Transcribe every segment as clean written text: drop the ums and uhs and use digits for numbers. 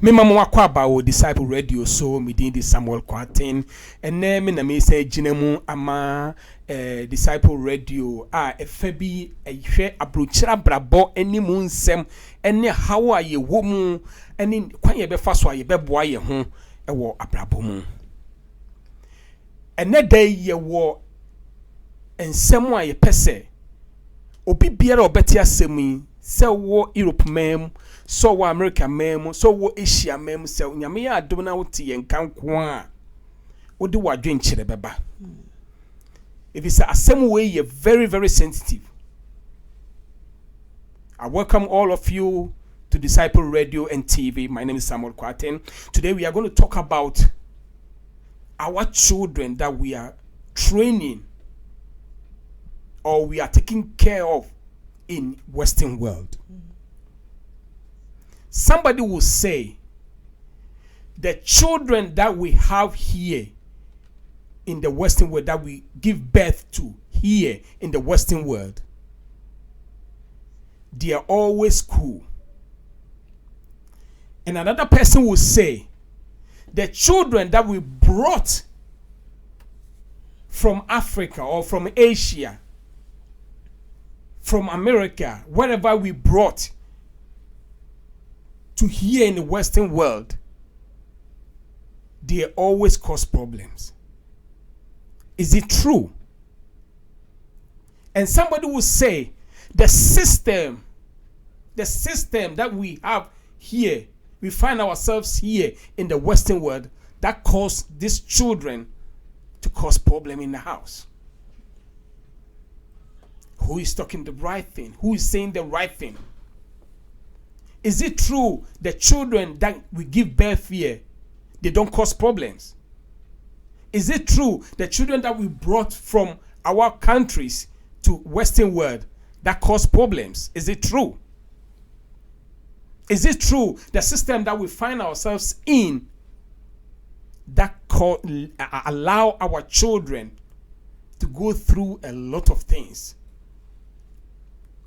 Me mama wakwa about Disciple Radio so me din di Samuel Kwarteng ene me na me say ginemu ama Disciple Radio efa bi ehwe abrochira brabo animu nsem ene how aye wo mu ene kwan ye be fa so aye be boa ye ho ewo abrabo mu ene day ye wo ensem aye pese obi biara obeti asemi se wo Europe mem so wo America mem so wo Asia mem se nyame ya adom na wote ye nkanko a wode wadwen kire beba if it's a same way you're very very sensitive. I welcome all of you to Disciple Radio and TV. My name is Samuel Kwarteng. Today we are going to talk about our children that we are training or we are taking care of in Western world. Somebody will say the children that we have here in the Western world, that we give birth to here in the Western world, they are always cool. And another person will say the children that we brought from Africa or from Asia, from America, wherever we brought to here in the Western world, they always cause problems. Is it true? And somebody will say the system that we have here, we find ourselves here in the Western world, that cause these children to cause problem in the house. Who is talking the right thing? Who is saying the right thing? Is it true the children that we give birth here, they don't cause problems? Is it true the children that we brought from our countries to Western world that cause problems? Is it true? Is it true the system that we find ourselves in that allow our children to go through a lot of things?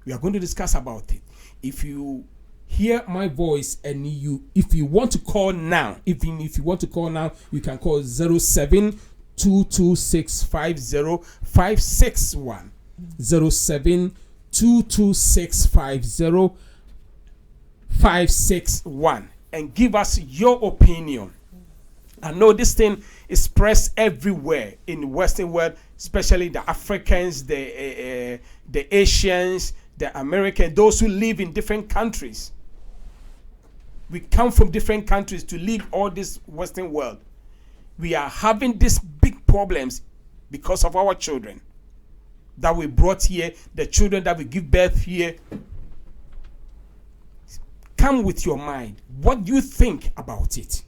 We are going to discuss about it. If you hear my voice and if you want to call now, even if you want to call now, you can call 0722650561 0722650561 and give us your opinion. I know this thing is spread everywhere in the Western world, especially the Africans, the Asians, the Americans, those who live in different countries. We come from different countries to live all this Western world. We are having these big problems because of our children that we brought here, the children that we give birth here. Come with your mind. What do you think about it?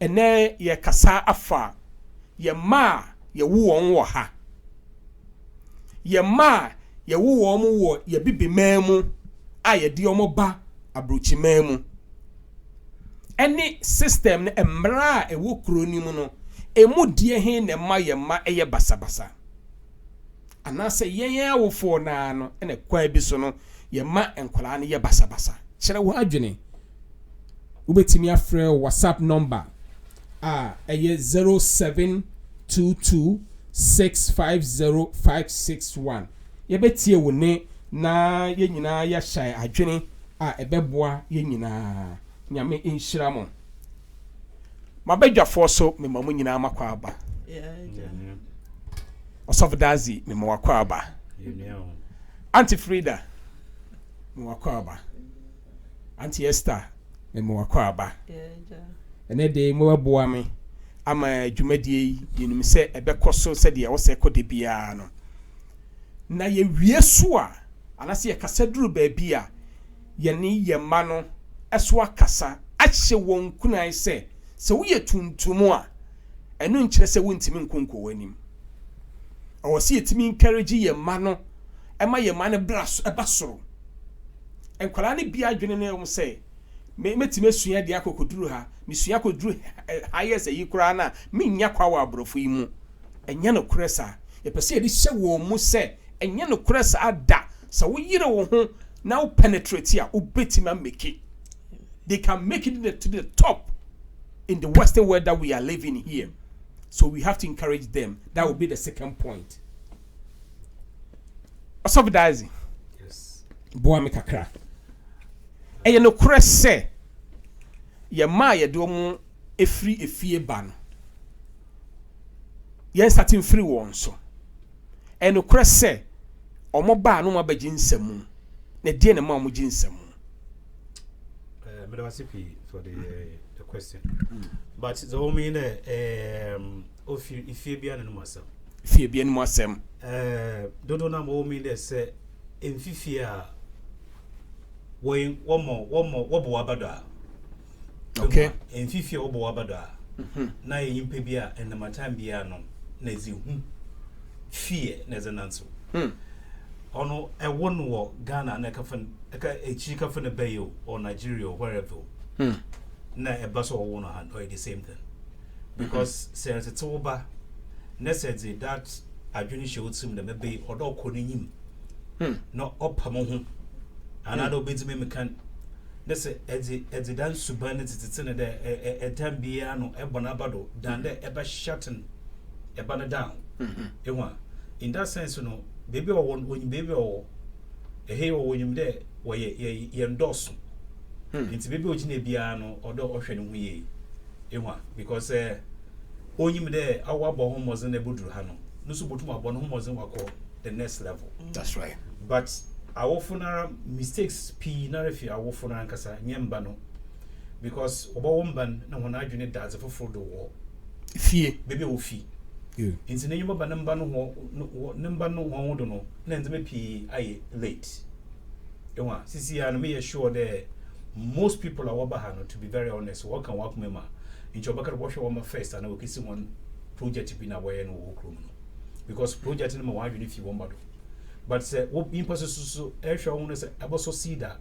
And then ye kasa afa, ye ma ye wu onwo ha. Ye ma ye wu omo wo ye bibi memu a ye di omo ba abrochi memu. Any system ne emra e wo kuro ni mu no emu die he ne ma ye basabasa. Anase yen awofo na no ene kwa bi so no ye ma enkwala ne ye basabasa. Kire wo adwene. Ubetimi afre WhatsApp number eye 0722650561. Ye betie wo ne na ye nyina ya hyai adwene ebeboa ye nyina. Nyame inhyira mo. Mabadwafo so me mamu nyina makwa aba. Osofdazi me makwa aba. Auntie Frida me makwa aba. Auntie Esther me makwa aba. Ene de mo boa me ama dwumadie yinum se ebekoso se de wo se kode bia no. Na ye wiesu a anase ye kasaduru ba bia ye ne ye ma no eswa kasa ache won kunai se wo ye tuntumu a enu nkyere se wontimi nkonko wanim awo se yetimi encourage ye ma no ema ye ma no braso ebasoro enkwala ne bia adwene ne wo se metime asua de akokoduru ha mesua akoduru ayese yikura na menya kwa wa abrofo yi mu enya no kuresa ye pese ye de hye wo mu se enya no kuresa ada se wo yire wo ho na wo penetrate a wo betima make they can make it to the top in the Western world that we are living here. So we have to encourage them. That will be the second point. Subsidizing. Yes. Boa me kakra. E no kure se ye ma ye do mu efie ba no. Ye starting free won so. E no kure se omo ba no ma ba ginsam. Na die na ma mo ginsam. Medawasipi for the question. But the whole mean if you be an animal. Fie bi anu asem. Don't know what mean they say in Fifia. One more, Wobo Abada. Okay. In Fifia Obo Abada. Na in Pebia and the Matam Biano, Nezi, fear, Nezananso. Ono, a one war Ghana, a chica from the Bayo or Nigeria or wherever. Na a bus or one hand or the same thing. Because says it's over. Necessary that I journey showed him the baby or dog calling him. No up among another bits me can. Let's say, as the dance to burn it, it's in a tambiano, a bonabado, than the ever shutting a banner down. In that sense, you know, baby or one when baby or a hero when you're there, where you endorse. It's baby which may be an or the ocean we, because Onyim there, our home was in the Budruhano. No subutuma born home was in what called the next level. That's right. But our funeral mistakes p narifi our funeral kasa nyembano. Because Obawumban no one argued that's a for the war. Fie. Baby will fee. In the name of a number no one don't know. Then the p I late. Sisi and me assure there most people are Wabahano to be very honest, work and work mema. In Chobaka wash one first and I will kiss one project in a way and walk room. Because project in my wife if you want. But say what impulses so air owners also see that.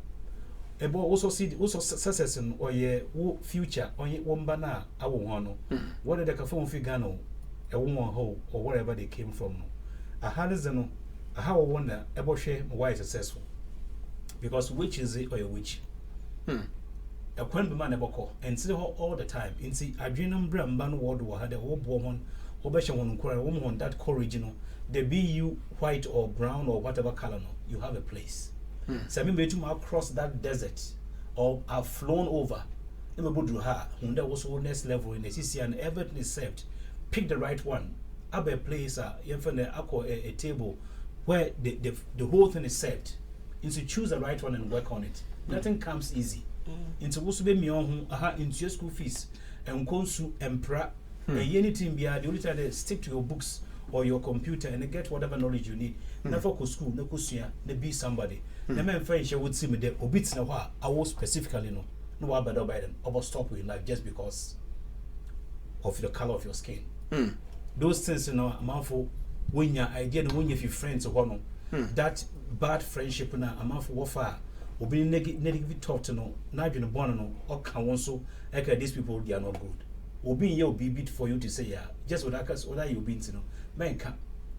Also see also success in or ye future on ye one banner I will want. What the phone figano a woman hole or wherever they came from. A hardest a how I wonder about share why successful. Because which is it or a witch? A quaint man eboko and see her all the time. In see Adrenum Bram Ban Ward had a whole woman, Obesha woman that original. The be you white or brown or whatever color, you have a place. Some to across that desert or have flown over. Never would do her, when there was next level in the CC and everything is saved. Pick the right one. Have a place, a table where the whole thing is set. And so choose the right one and work on it. Nothing comes easy. Into what's be me on into your school fees and consu and pra anything be the only time they stick to your books or your computer and get whatever knowledge you need. Never go school, no kusia, ne be somebody. The man French would see me there obits na wa I was specifically no about by them about stop with life just because of the color of your skin. Those things amount for when your idea when you have friends or one that bad friendship na amount for warfare. Obi negative talk to no na adwene born no or can also these people they are not good. Obi here will be bit for you to say yeah just what that you been to no man can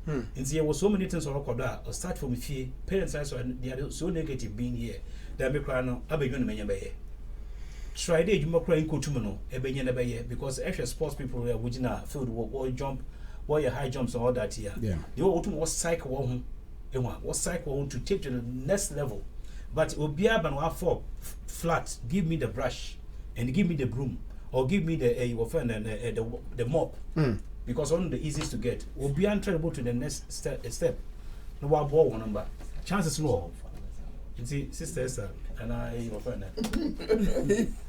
and there was so many things on record or start from fear parents also they are so negative being here that me cry no abedwene menya be try dey you cry in kotum no ebenye na be because extra sports people are within a field or jump or your high jumps and all that here they was cycle one was cycle to take to the next level. But Obiaban will fall flat. Give me the brush and give me the broom, or give me the mop, because only the easiest to get. Obian travel to the next step. No one ball one number. Chances low. You see, sister Esther and I your friend.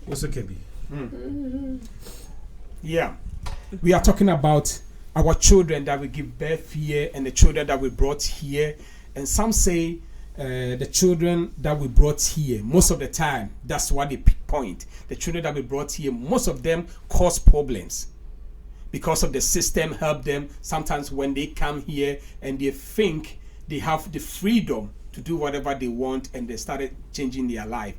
What's okay be? Yeah, we are talking about our children that we give birth here and the children that we brought here, and some say. The children that we brought here, most of the time, that's what they point. The children that we brought here, most of them cause problems because of the system help them. Sometimes when they come here and they think they have the freedom to do whatever they want and they started changing their life.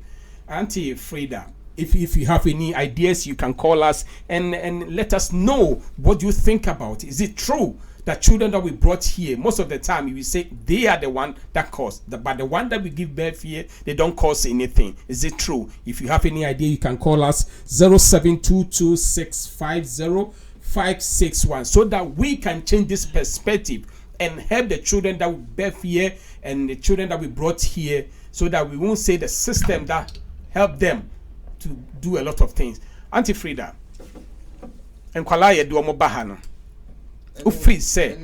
Auntie Frida, if you have any ideas, you can call us and let us know what you think about. Is it true the children that we brought here, most of the time you will say they are the one that caused. But the one that we give birth here, they don't cause anything. Is it true? If you have any idea, you can call us 0722650561 so that we can change this perspective and help the children that we birth here and the children that we brought here, so that we won't say the system that help them to do a lot of things. Auntie Frida, and kwala ye do omo baha no. Ufri say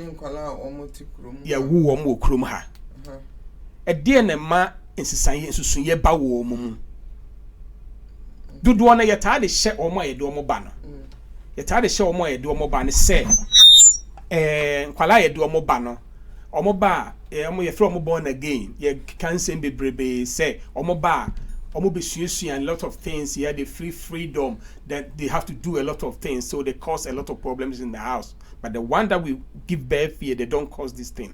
ya wu omo okrom ha. E de na ma ensisan ye nsusun ye ba wo omo. Dudu na ye ta de hye omo ye do omo ba no. Ye ta de hye omo ye do omo ba ne say nkwala ye do omo ba no. Omo ba omo ye from born again. Ye can say bebrebe say omo ba omo be susu and a lot of things here. They free freedom that they have to do a lot of things, so they cause a lot of problems in the house. But the one that we give birth here, they don't cause this thing.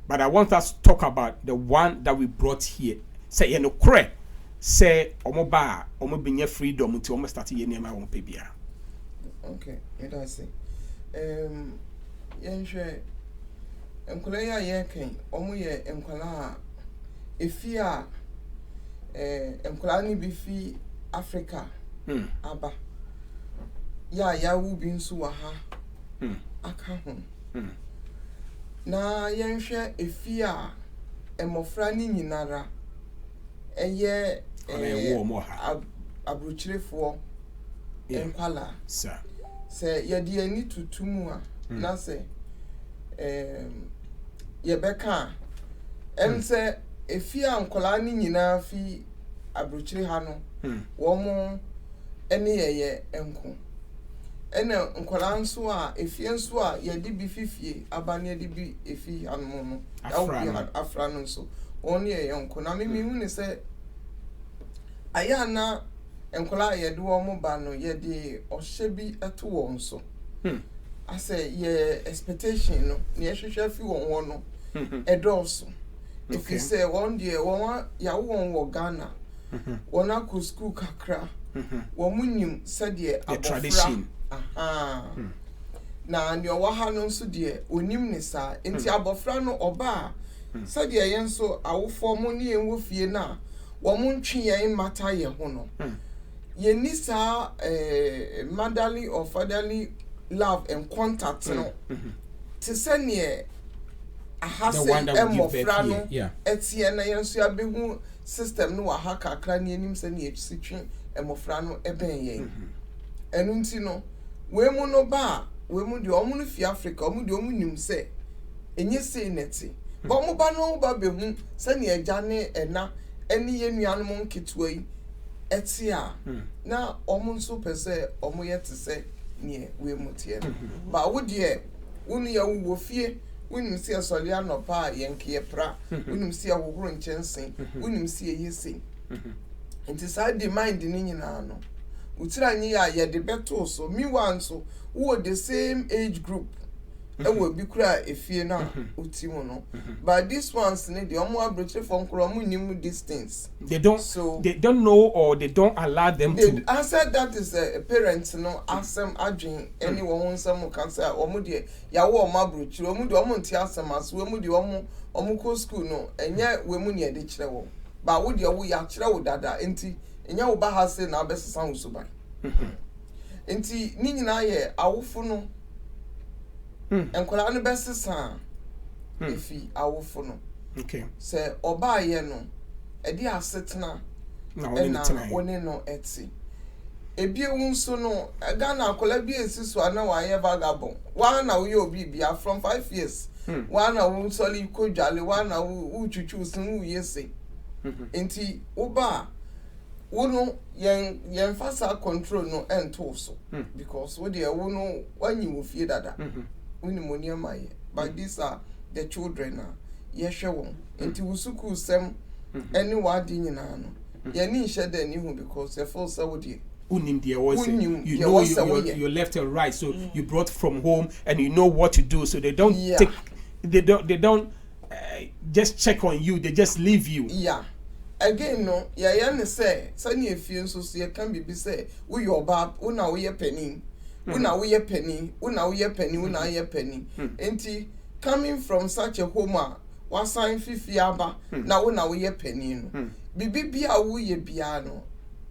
But I want us to talk about the one that we brought here. Say you know correct. Say omo ba omo be near freedom until omo start here near my own baby. Okay, let us see. Yenhwe enkola ya yeken omo ye enkola efia enkola ni bi fi Africa aba ya wu bi nso wa ha aka ho na yenhwe efia emofra ni nyinara eye abrochirefo enkwala sir se yedi ani tutumu a na se yebeka se efia nkola ni nyina fi abrochire ha no wo mo ene yeye enko ene nkola nso a efie nso a yedi bi fifie abane yedi bi efi hanu no ya afra no nso oni yeye enko na mimi hu ne se ayana enkola yedi wo mo ba no yedi ohye bi eto wo nso ase ye expectation no ne hwehwe fi won no edoso if you say one day one ya won wo Ghana one akọ school kakra wo munyim sade tradition na ne owa ha no nso de onim ne sa enti abofra no oba sade ye nso awofo mo ne enwo fie na wo mo ntwe ye mata ye ho no ye ni sa motherly or fatherly love and contact no to send ye ahase emofra no etie na yenso abehu system no wa ha kakra ne anim se ne etwitwe emofra no eben ye enu nti no we mu no ba we mu de omu no fi Africa omu de omu nim se enye sei neti ba omu ba no ba behu se ne eja ne ena eni ye nuanom nketwa yi etia na omu nso pese omu ye te se ne we mu tie ba wo de unu ya wo fie unim si asoli anopa yenke pra unim si awohoro nchensen unim si yesi enti sa de mind ni nyina no utira nyi ya ye de beto so mi wanso wo the same age group ewo bi kura efie na uti mu no but this ones ne de omo abroche for nkro omo nim distance they don't know or they don't allow them to answer. That is a parent no asem adwen anyone nsem kan say omo de ya wo omo abroche omo de omo nti asem aso omo de omo ko school no enye we mu ne de kire wo ba wo de wo ya kire wo dada enti enye wo ba ha se na abesesa wo so ban enti ni nyina ye awofo no enkola no besesa efi awofo no okay se oba ye no edi asetena na woni no eti ebie wunso no Ghana akola bi esiso ana wa ye vagabond wa na wo ye obi bia from 5 years wa na wo soli ko dwale wa na wo chuchu sun wo yese enti oba wono yen fasa control no ento so because wo de wo no wanyi wo fie dada woni moniama ye but these are the children ye hwe won enti wusuku sem any wadi nyina no ye ni hye ni hu because ye feel so wo de unim the was you know you left and right so you brought from home and you know what to do so they don't take they don't just check on you, they just leave you. Yeah. Again, no, yeah, ne say, Sunny if you so see a can be say, we your bab, una we a penny. una we penny una penny enti coming from such a home was sign fifi aba na una we penny no bibi bia wo ye bia no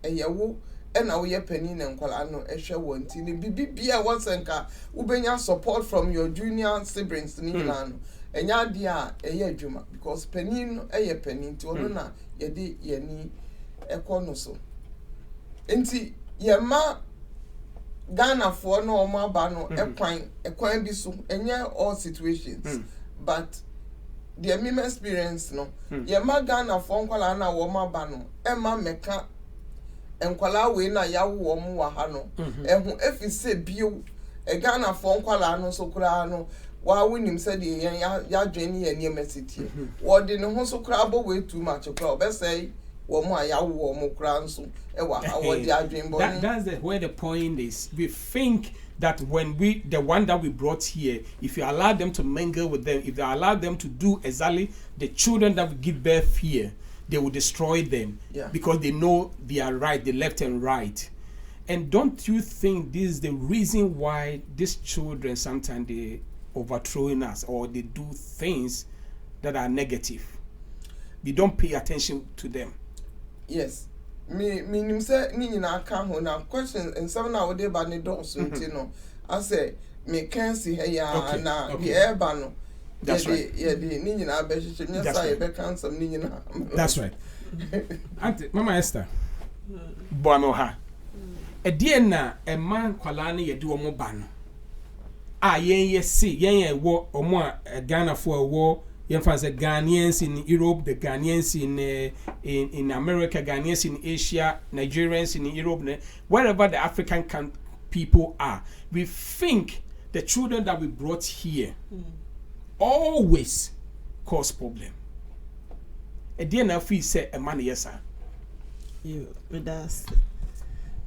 eyewo na we penny na nkwala no ehwe wonti ni bibi bia wasenka ubenya support from your junior siblings ni na no enya dia eye adwuma because penny no eye penny nti ono na ye de ye ni ekono so enti ye ma Ghana for no aba no ekwan bi so enye all situations but the meme experience no ye ma Ghana for nkwala na wo ma ba no e ma meka enkwala we na ya wo mo wa ha no ehu efise bio e Ghana for nkwala no so kura no wa wonim se de ya dwen ye ne mesiti wo de ne ho so kura abo we too much kura obesai that's where the point is. We think that when the one that we brought here, if you allow them to mingle with them, if you allow them to do exactly the children that we give birth here, they will destroy them because they know they are right, the left and right. And don't you think this is the reason why these children sometimes they overthrowing us or they do things that are negative? We don't pay attention to them. Yes. Me say ni nyina aka ho na question nsem na wode ba ne do so ntino I say me can see here na the eba no that's right ni nyina be hye me say be kan some ni nyina that's right Auntie Mama Esther bono ha e die na e man kwala na ye de wo mo ba no a yen ye see yen wo omo a Ghana for wo yen fa say Ghanaians in Europe, the Ghanaians in America, Ghanaians in Asia, Nigerians in Europe, wherever the African people are. We think the children that we brought here always cause problem. A dear now we say a man yes sir. You with us.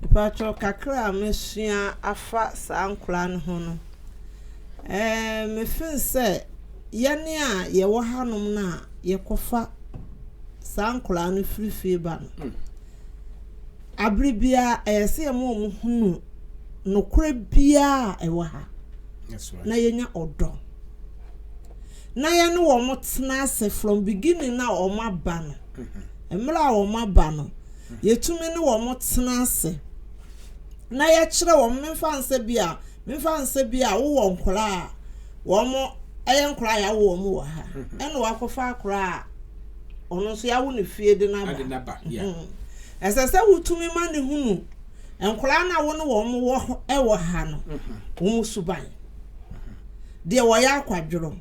The patro kakra mesia afa sankula no ho no. Me fin say yene a ye wo hanom na ye kofa sankula no frifie ba no. Abribia eyese mo hunu no kure bia e wo ha. That's right. Na yenya odo. Na ye no wo mo tena se from beginning na o ma ba no. Emra o ma ba no. Yetumi ne wo mo tena se. Na ye kire wo memfa nse bia wo nkora wo mo eyen nkora ya wo mo wa ha. Ene wa kofa akora ono so ya wo ne fie de na ba. Esese wutumi ma ne hunu nkora na wo ne wo mo wo e wo ha no. Wo suban. De wo ya akwadworo.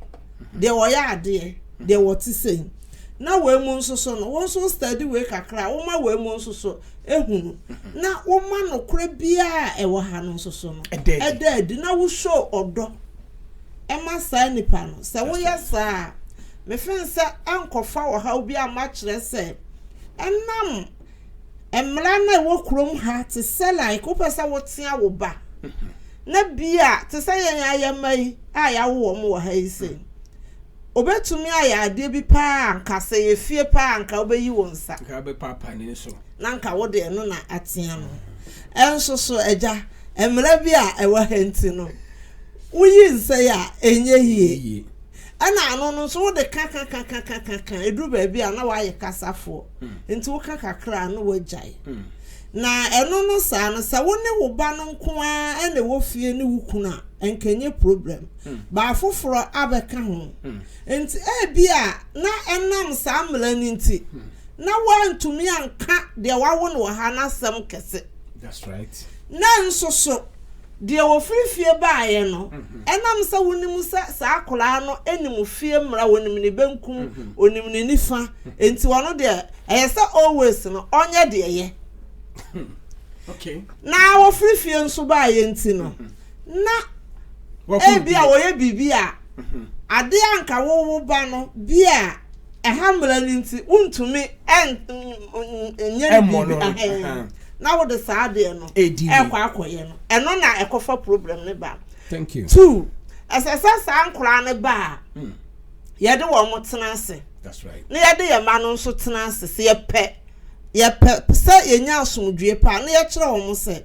De wo ya ade. De wo ti sei. Na we mu nsoso no wo so study we kakra wo ma we mu nsoso ehunu na wo ma no kure bia e wo ha no nsoso no ede na wo show odo e ma sa nipa no se wo yesa me fen se ankofa wo ha obi a ma kire se enam emra na wo krom ha te se like wo pesa wo tia wo ba na bia te se yen ayamai a ya wo mo wo ha ise obetumi ayade bi pa anka se ye fie pa anka obeyi wonsa ka be papa ni so na nka wo de no na atia no enso so eja emra bi a ewa henti no uyi nse ya enye hie ana anu no so wo de kaka edu ba bi a na wa ye kasafo enti wo kaka kra no wajai na eno no sa no sa wo ne wo ba no nko a ene wo fie ne wukuna enkenye problem ba foforo abeka ho enti bia na enam sa amla ninti na wantumi anka de wawo no ha na sem kese that's right na nsoso de wo frifie baaye no enam sa wonim sa akola no enim fie mra wonim ne benkum onim ne nifa enti wono de eyesa always no onye de ye okay na wo frifie nso baaye enti no na bia wo ye bibia ade anka wo ba no bia ehamra ninti untumi enya bibia na wo de saade no ekwa akoye no eno na ekofa problem ne ba thank you 2 asasa sankora ne ba ye de wo mo tena ase that's right na ye de ye ma no nso tena ase se ye pe se ye nya asomdwe pa na ye kire wo mo se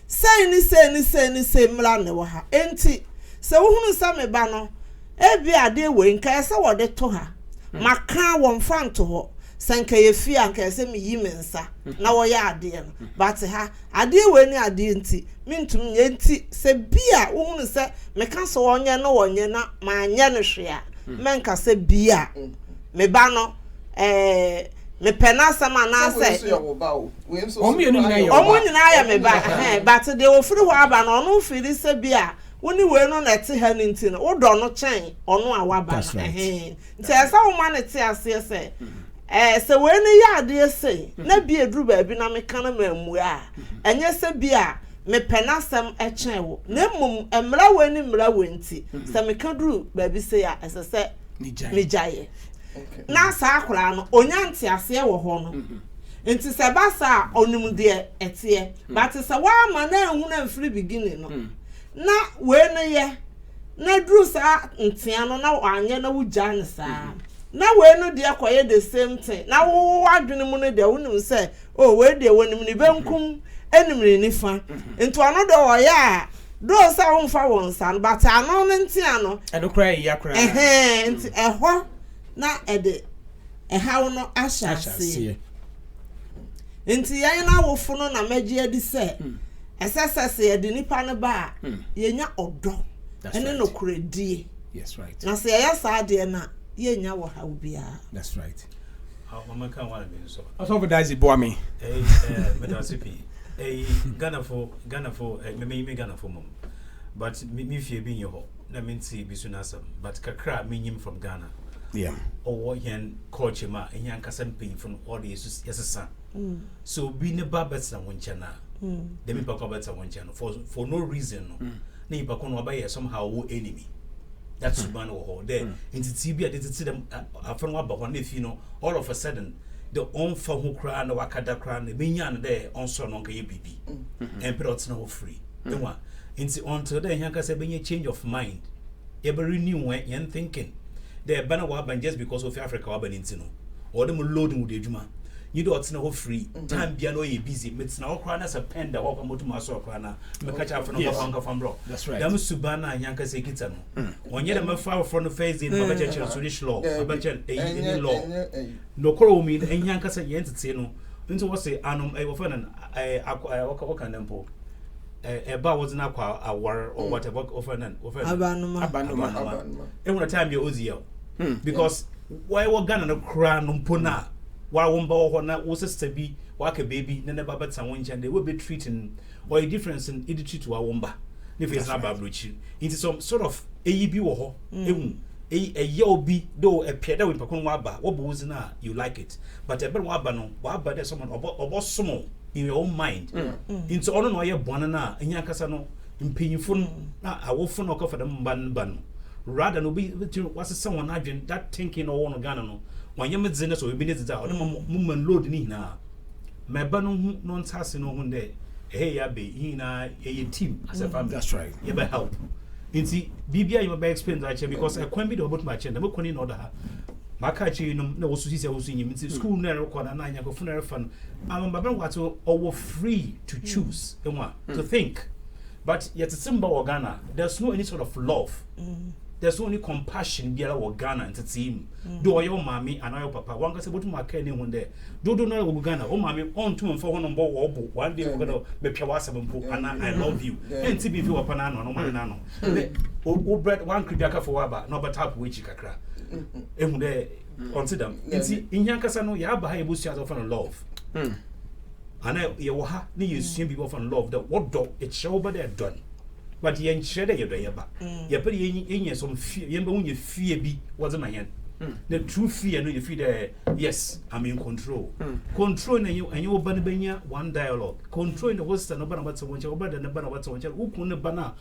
say mra ne wo ha enti se wo hunu sa me ba no e bi ade we nka se wo de to ha maka wo mfa nto ho sanka ye fi anka se me yi mensa na wo ya ade no but ha ade we ni ade enti mintum nye enti se bia wo hunu se me ka so wonye no wonye na ma anya no hwe a menka se bia me ba no me pena sama na se omo nyina ya me ba but de wo firi ho aba no no firi se bia woni we no na te ha nti no wo do no chen ono a waba nti esa wo ma ne te ase se se we ne ya ade se na bi eduru ba bi na me kana mamu a enye se bia me pena sam chen wo na mum emra we ni mra we nti se me ka duru ba bi se ya ese se ni jaye na sa akura no onya nti ase wo ho no nti se ba sa onum de etie but se wa ma na ehun na mfiri beginning no na we ne ye na duru sa ntia no na anye na wugya ne sa na we no de akoye the same thing na wo adwene mu no de wonim se oh we de wonim ni benkum enimri ni fa nti ono do wo ya do sa wo mfa won sa but ano no ntia no eno kra ya kra nti eho na ede ehawo no ahyase nti yan na wofo no na magye adi se esesese ede nipa ne ba yenya odo ene no kuredie yes right na se ya sa de na yenya wo ha bia that's right mama kan wa be so also for daisy boy me metasipi Ghana for me Ghana for mom but me fie bi nyo na menti bi sunasam but kakra me nyim from Ghana yeah or yen culture ma enyan kasam pin from all the yes so be ne babets na woncha na dem ipa ko babets na woncha no for no reason no na ipa ko no abaye somehow wo enemy that's man wo there entity bi adetiti dem afon wa ba ho na fi no all of a sudden the on fa ho kra na wakada kra na benya na there on so no nka ye bibi emperor na ho free enwa enti until then yan kasa benya change of mind ye be renew when yen thinking the banner wa ban just because of Africa wa ban intino or them loading with the juma you do otina ho free time bia no you busy metina ho kra na sa penda wa kwa motu maso kra na me catch up from no from bro that's right them subana yanka se kita no onye dem fa from the face in baba church Swedish law baba church any law no kro mi yanka se yentete no nti wo say anom wo fa na waka nempo ba was na kwa awar or whatever offer abanuma every time you oziel because why we Ghana no kra no mpona wa womba wo na wo sister bi wa ka baby na baba tan woncha they will be treating or a difference in treat to womba if it's na babrochi into some sort of bi wo ho ehun ye obi do e peda we pakon wa ba wo bo na you like it but e be wa ba no wa ba there someone obo somo in your own mind into ono no ye bone na enya kasa no mpenyifo na awofo no kofa dem ban rather no be was someone adwen that thinking no one Ghana no wanye medzene so be nezita o mo load ni na me ba no no ntase no hu de hey ya be hina ye team as a family that's right ye be help inti bibia you be explain that because I can be the about my channel me koni no da maka chi no na wosu sisi wosu nyim nti school na record na anya ko funere fan baba wato owo free to choose to think but yet simba wa Ghana there's no any sort of love there's no any compassion biara wa Ghana nti team do your mommy and your papa wan ka se botu maka ni hu de do na wo Ghana o mommy on to mfa ho no mbo wo bo one day we gonna be pia wasem mpo and I love you nti bi fi wa pa na no man no o bread one kribiaka for waba no but tap we chikakra ehun de onto them nti inyankasa no ya ba ha ebusu as of love ana ye wo ha ne yesu bi of love that what do it show over there done but ye nchede ye do ye ba ye pere ye some fear ye ba unye fear bi was my hand the true fear no you feel there yes I'm in control control na you and you ba ne banya one dialogue control in the western no ba na what's one oba da na ba na what's one ukun ne ba na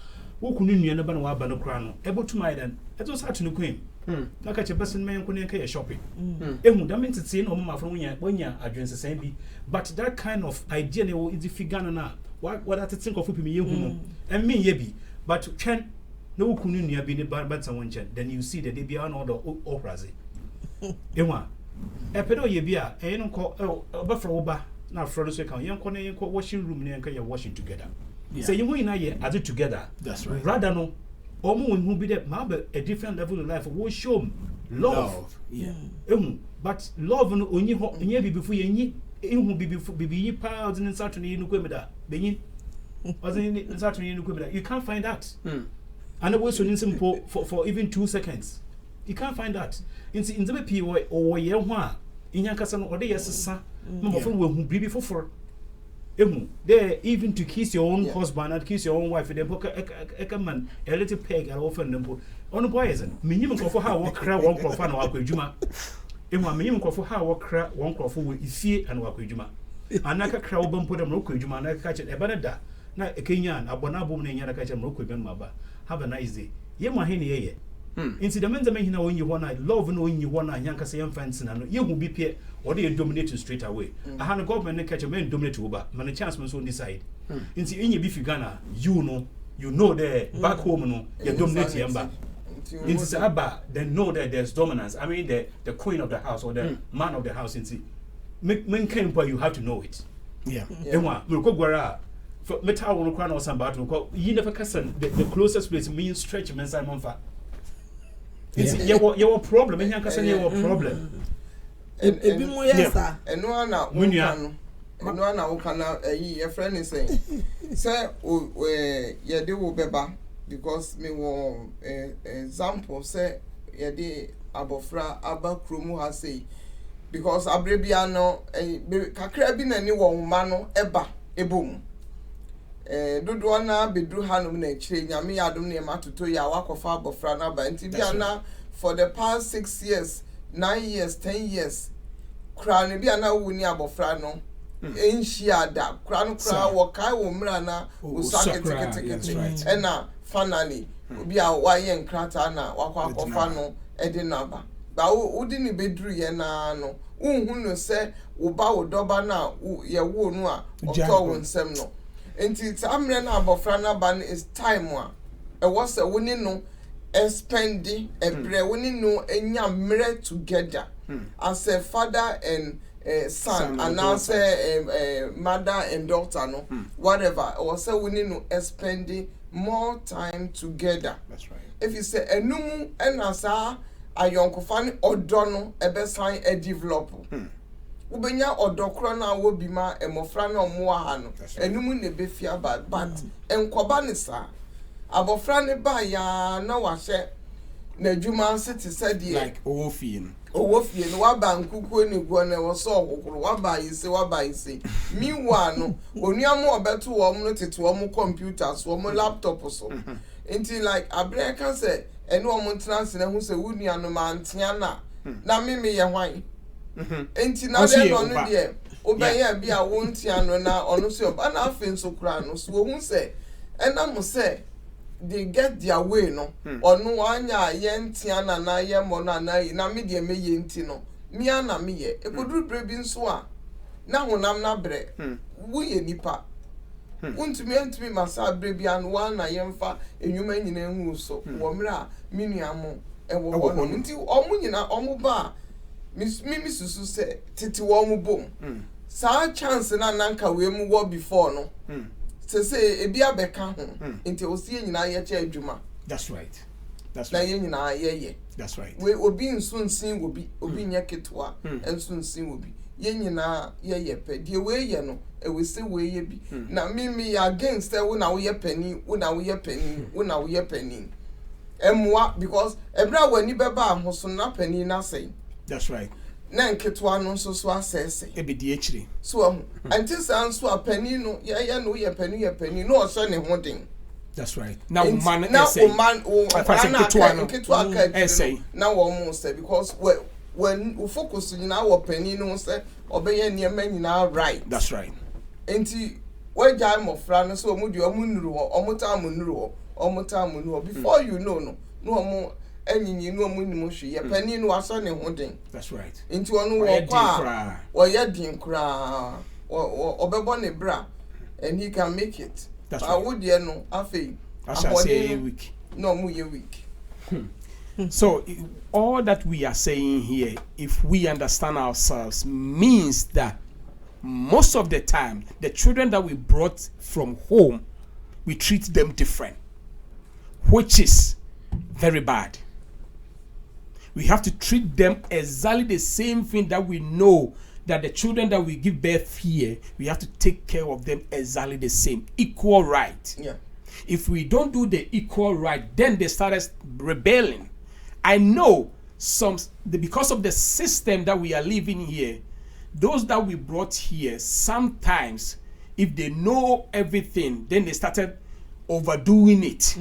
ukunu nua ne ba na wa ba no kra no ebotumai den eto sa to no queen na ka che person men ko ne ka ye shopping ehun da men tete na o ma from wonya adwensesan bi but that kind of idea ne wo is figure na what that think of people me yehu no and me ye bi but twen na ukunu nua bi ne ba san wonchen then you see that they be on order opraze ehun epedo ye bi a no ko obafra wo ba na afro so kan yen ko ne yen ko washing room ne yen ka ye washing together Say you win I do together. That's right. Rather no, who be there, maybe a different level of life. We show love. Yeah. But love no only be before you be proud and Saturday you know Benin. You can't find that. And it was so simple for even 2 seconds. You can't find that. In the P or Yahua, in Yankasan or the Yassa, who be before. There, even to kiss your own husband and kiss your own wife, and then man, a little peg and often them on the poison. Minimum for how walk crowd one crop and walk with Juma. In one minimum for how walk crowd one crop with Isi and walk with Juma. And like a crowd bump put them rook with Juma and I catch it a banada. Now a Kenyan, a bonabum and Yana catch them rook with Maba. Have a nice day. Yema henny. Incident when you want to love knowing you want to yank us young fans and you will be peer or they dominate straight away. I had a government catch a man dominate Uber, man a chance must on decide. In the beefy Ghana, you know there back home no you dominate Yamba. In Abba, then know that there's dominance. I mean the queen of the house or the man of the house in see. Men came but you have to know it. Yeah. We'll go Guara. For metal will crown or some battle. You never cousin the closest place means stretch men Simon Fa. Your problem, and Yankasan, your problem. Ebi mo yesa. Eno ana wukano. Eno ana wukana your friend is saying. Say ye de wo beba because me wo example say ye de abofra aba kromu ha say because abrebia no kakra bi na ni wo ma no eba ebom. Dodo na bedru hanum na chire nyame yadom na matoto ya wakofa abofra na ba nti bia na for the past 6 years 9 years 10 years kra ne bia na wuni abofra no enhia da kra no kra wo kai wo mra na usakete ena finally obi a waye nkrata na wakofa no edi naba ba udi ni bedru ye na no unhu no se wo ba wo doba na ye wo no a oto wo nsem no enti tamre na abofra na ban is time a e was a woni no spending ebre woni no enya mre together as a father and son and as a mother and daughter no whatever was a woni no spending more time together. That's right. If you say enum enasa ayonkofani odo no ebe san e develop ubenya odokro na wo bi ma emofra na omo ha no enum ne be fia but enkoba ne sa abofra ne ba ya na wahye na dwuma city said like owofie no wa ba nkuku ne guo na wo so okokoro wa ba yise miwa no onuamu obeto wo no tete wo mo computers wo mo laptop so enti like abre kan say ene wo mo trans na hu say wunua no mantia na mimi ye hwan enti na be no no de obenya bia wo ntia no na ono so ba na afen so kura no so hu say ena mo say they get their way no onu anya ye ntia na ye mo na me de me ye nti no mi ana me ye ekoduru brebi nso a na honam na bre wo ye nipa untumi masa brebi an wa na ye mfa enwuma nyina hu so wo mra minuamo ewo no nti omu nyina omu ba mi susu se titi wo mu bom sa chance na nanka we mu wo before no say ebi abeka ho nti osie nyina ye che adwuma. That's right. Na ye nyina ye that's right. We obi nsunsin obi nya ketwa nsunsin obi ye nyina ye pe de we ye no e we se we ye bi na me against wo na wo ye pani emwa because ebra wani beba ahoso na pani na say. That's right. Na nketwa no so asese e be di ekire so anti sanso apani no ye no ye pani no so ne hodin. That's right. Now man essay na wo mo say because when we focus in our pani no say obeye niam nyina right. That's right. Enti we jai mofra no so omu di omu nuru ho omu ta mu before you know no omu enyinyi no omu ni mo hwe ye pani no aso ne hodin. That's right. Enti onu wo kwa wo ye din kra obebo ne bra and he can make it. That's right. I would no afi I shall say week. No mu ye week. So all that we are saying here, if we understand ourselves, means that most of the time the children that we brought from home we treat them different, which is very bad. We have to treat them exactly the same thing that we know that the children that we give birth here, we have to take care of them exactly the same, equal right. Yeah. If we don't do the equal right, then they started rebelling. I know because of the system that we are living here, those that we brought here, sometimes if they know everything, then they started overdoing it.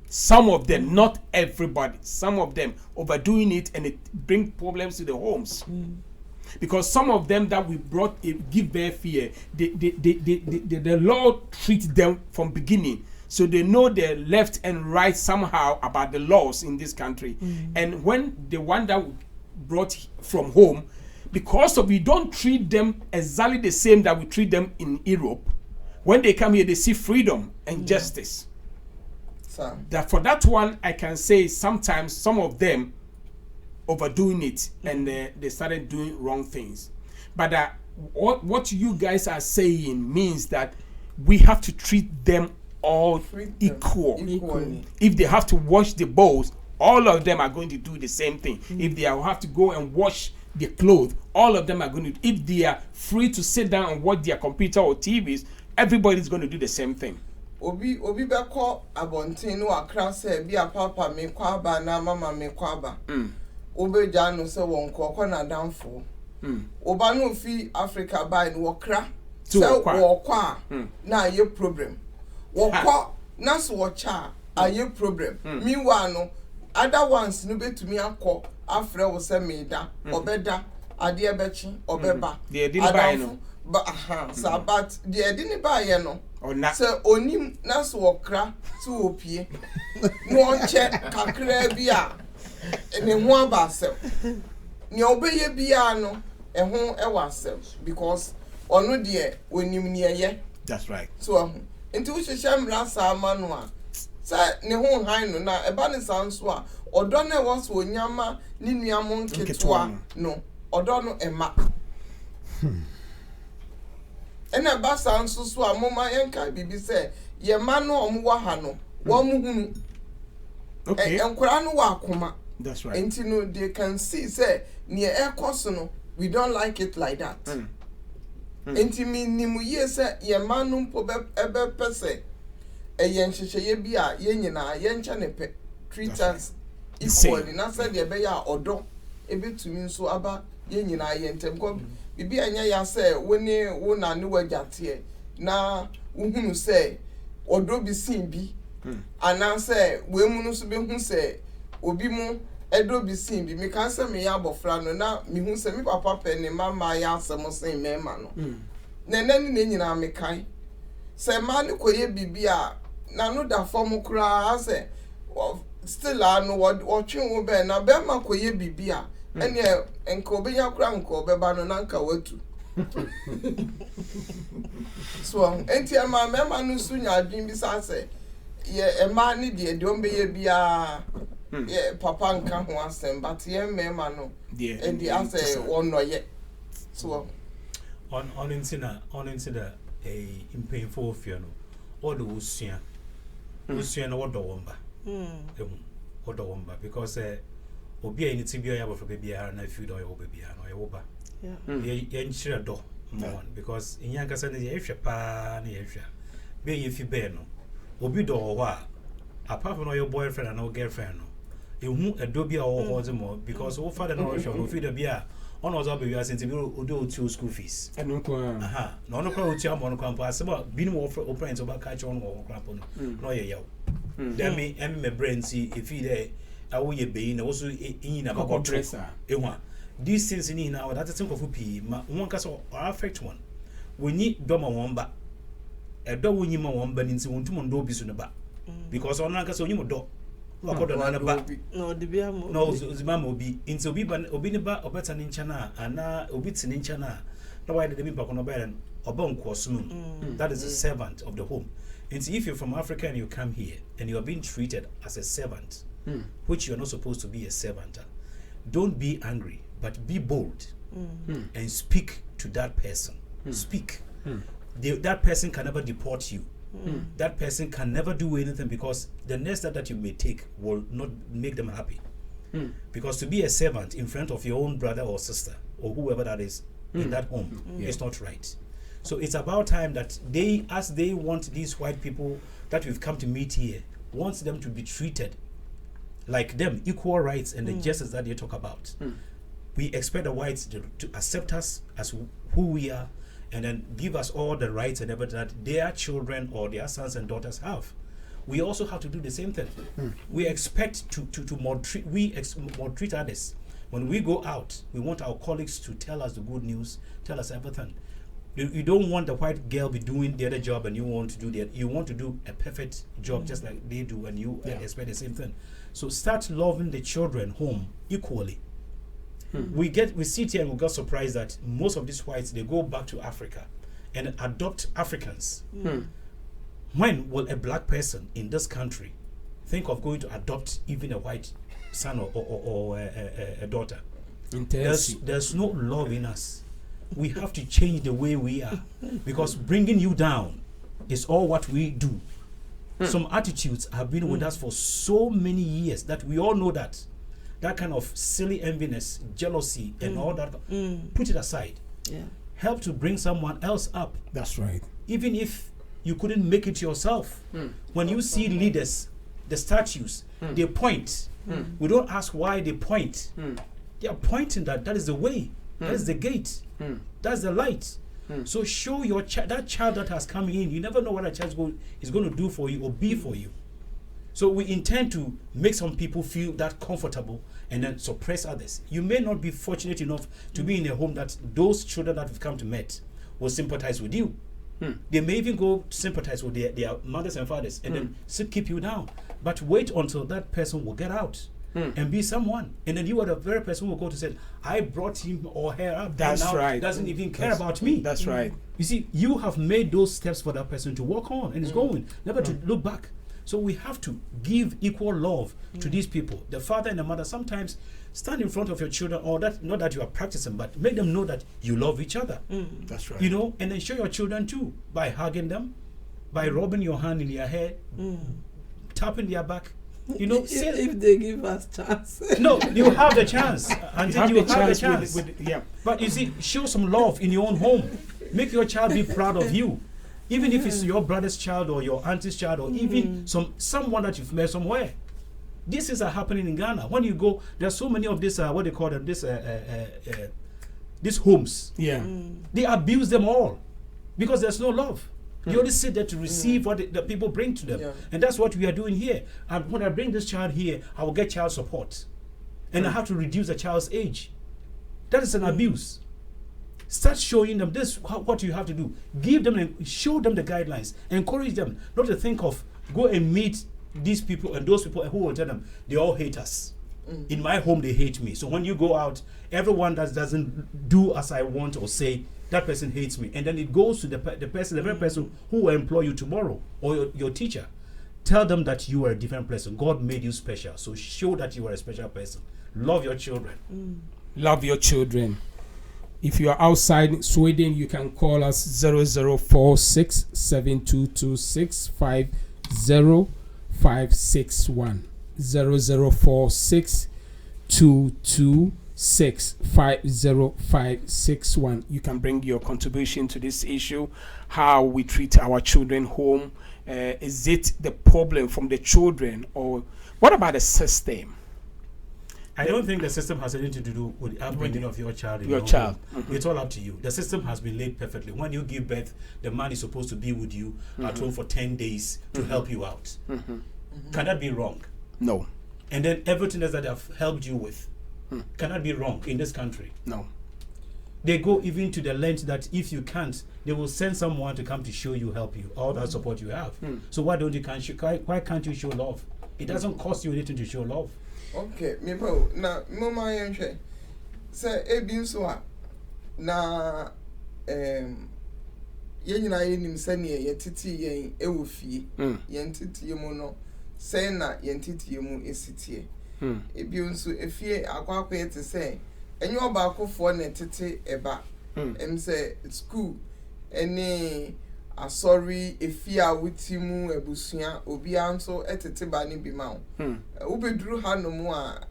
Some of them, not everybody, some of them overdoing it, and it bring problems to the homes. Because some of them that we brought give birth here, the law treats them from beginning, so they know the left and right somehow about the laws in this country. And when the one that we brought from home, because of we don't treat them exactly the same that we treat them in Europe, when they come here they see freedom and justice. That for that one, I can say sometimes some of them overdoing it and they started doing wrong things. But what you guys are saying means that we have to treat them all equally. If they have to wash the bowls, all of them are going to do the same thing. If they have to go and wash the clothes, all of them are going to. If they are free to sit down and watch their computer or TVs, everybody's going to do the same thing. Obi beko abontin no akra se bi papa me kwaba na mama me kwaba. Obeja no se won ko na danfo. Oba no fi Africa by no wakra. Se wo kwa na ye problem. Wo kwa na so wo cha aye problem. Meanwhile no other ones no betumi akọ afre wo se meda obeda ade ebechi obeba. They didn't buy no. But but they didn't buy ye no. So onim na so okra to opie no onche kakra bia ne ho abasem ne obeye bia no ho ewasem because ono de onim ne ye. That's right. So nti wo hyehyem rasa amano a se ne ho han no na eba ne sanso a odo na wo so onyama ne nuamo nketwa no odo no ema. Ena basa nso so a moma yenka bibi se ye ma no omwa ha no wo mu hunu. Okay. Enkura no wa akoma. That's right. Enti no they can see say near air course no we don't like it like that. Enti mi nimu ye se ye ma no mpo ebe pese ye nhyehyeye ye bia ye nyina ye ncha ne pe treat us equally na say de be ya odo ebetumi nso aba ye nyina ye ntem ko bibi anya ya say woni wo na ne wagate na wohunu say odo bi sin bi ana say we mu no so be hu say obi mu edo bi sin bi me kan say me ya abofra no na me hu say me papa pe ne mama ya asem sin me ma no na ne nyina me kan say ma ne koye bibi a na no da form kura say still no wo twen wo be na be ma koye bibi a ene enko obenya kura nko obeba no na nka watu so enti ama mema no sunya adwin bi sa say ye ema ni de ombe ye bia ye papa nka ho asem but ye mema no and the answer one no ye so on insina a impayful fear no all the usua no wodo womba wodo womba because obi a anything be able for baby na food or baby no ye woba ye nchire do because in yanka say ye hwe pa na ye hwe be ye fi be no obi do ho a apart from your boyfriend and no girlfriend no ehu edo bi a wo ho ze mo because wo father no hwe no fi do bi a on was up you as into odo to school fees eno ko no no kwa otu amon kwa mpa aseba bi ni wo parents oba catch on wo kwa po no ye yaw dem me brain see if he there awo ye be na wo so yin na ba dresser ehwa these things ni na that thing of pi ma won ka so affect one woni doma won ba edo woni ma won ba ni nti won tum ndo bi so ne ba because on ka so woni mo do no akodo na ba no de bia mo no zima mo bi nti obi ba obi ne ba obeta ni ncha na ana obi tini ncha na why the bi pa ko no ba ren oba nkoso that is a servant of the home. And if you're from Africa and you come here and you are being treated as a servant, which you are not supposed to be a servant, don't be angry, but be bold and speak to that person. Speak. That person can never deport you that person can never do anything because the next step that you may take will not make them happy. Because to be a servant in front of your own brother or sister or whoever that is in that home is not right. So it's about time that they, as they want these white people that we've come to meet here, wants them to be treated like them, equal rights and the justice that they talk about. We expect the whites to accept us as who we are and then give us all the rights and everything that their children or their sons and daughters have. We also have to do the same thing. We expect to maltreat others. When we go out, we want our colleagues to tell us the good news, tell us everything. You don't want the white girl be doing the other job and you want to do that. You want to do a perfect job just like they do and you expect the same thing. So start loving the children home equally. We sit here and we got surprised that most of these whites, they go back to Africa and adopt Africans. When will a black person in this country think of going to adopt even a white son or a daughter? There's no love in us. We have to change the way we are because bringing you down is all what we do. Some attitudes have been with us for so many years that we all know that kind of silly enviness, jealousy and all that, put it aside. Help to bring someone else up. That's right. Even if you couldn't make it yourself. When you see leaders, the statues, they point. We don't ask why they point. They are pointing that is the way. That is the gate. That's the light. So show your that child that has come in. You never know what a child is going to do for you or be for you. So we intend to make some people feel that comfortable and then suppress others. You may not be fortunate enough to be in a home that those children that have come to meet will sympathize with you. They may even go sympathize with their mothers and fathers and then keep you down. But wait until that person will get out and be someone. And then you are the very person who will go to say, I brought him or her up. That's now right. Doesn't even care about me. That's right. You see, you have made those steps for that person to walk on and it's going, never to look back. So we have to give equal love to these people. The father and the mother sometimes stand in front of your children, or that not that you are practicing, but make them know that you love each other. That's right. You know, and then show your children too by hugging them, by rubbing your hand in their hair, tapping their back. You know, if they give us chance. No, you have the chance. Until you have the chance. Yeah. But you see, show some love in your own home. Make your child be proud of you. Even if it's your brother's child or your auntie's child or even someone that you've met somewhere. These things are happening in Ghana. When you go, there's so many of this, what they call them, these homes. Yeah. They abuse them all because there's no love. You only sit there to receive what the people bring to them. And that's what we are doing here. And when I bring this child here, I will get child support. And I have to reduce the child's age. That is an abuse. Start showing them this, what you have to do. Give them and show them the guidelines. Encourage them not to think of go and meet these people and those people who will tell them they all hate us. In my home, they hate me. So when you go out, everyone that doesn't do as I want or say, that person hates me. And then it goes to the person, the very person who will employ you tomorrow or your teacher. Tell them that you are a different person. God made you special. So show that you are a special person. Love your children. Love your children. If you are outside Sweden, you can call us 0046 7226 50561. 0046 226 50561. You can bring your contribution to this issue, how we treat our children home. Is it the problem from the children, or what about the system? I don't think the system has anything to do with the upbringing of your child. Your child. It's all up to you. The system has been laid perfectly. When you give birth, the man is supposed to be with you at home for 10 days to help you out. Can that be wrong? No. And then everything else that I've helped you with, can that be wrong in this country? No. They go even to the length that if you can't, they will send someone to come to show you, help you, all that support you have. So why can't you show love? It doesn't cost you anything to show love. Okay, me bro. Na mama yenhwe. Say ebi nso a na yenyina yenim sane yetiti yen ewo fie. Yentiti mu no say na yentiti mu esitie. Ebi nso efie akwakwa yete say enye oba akofo na tete eba. Say school any asori efia wutimu ebusua obi anso etete ba ne bi ma wo ubeduru hanomu a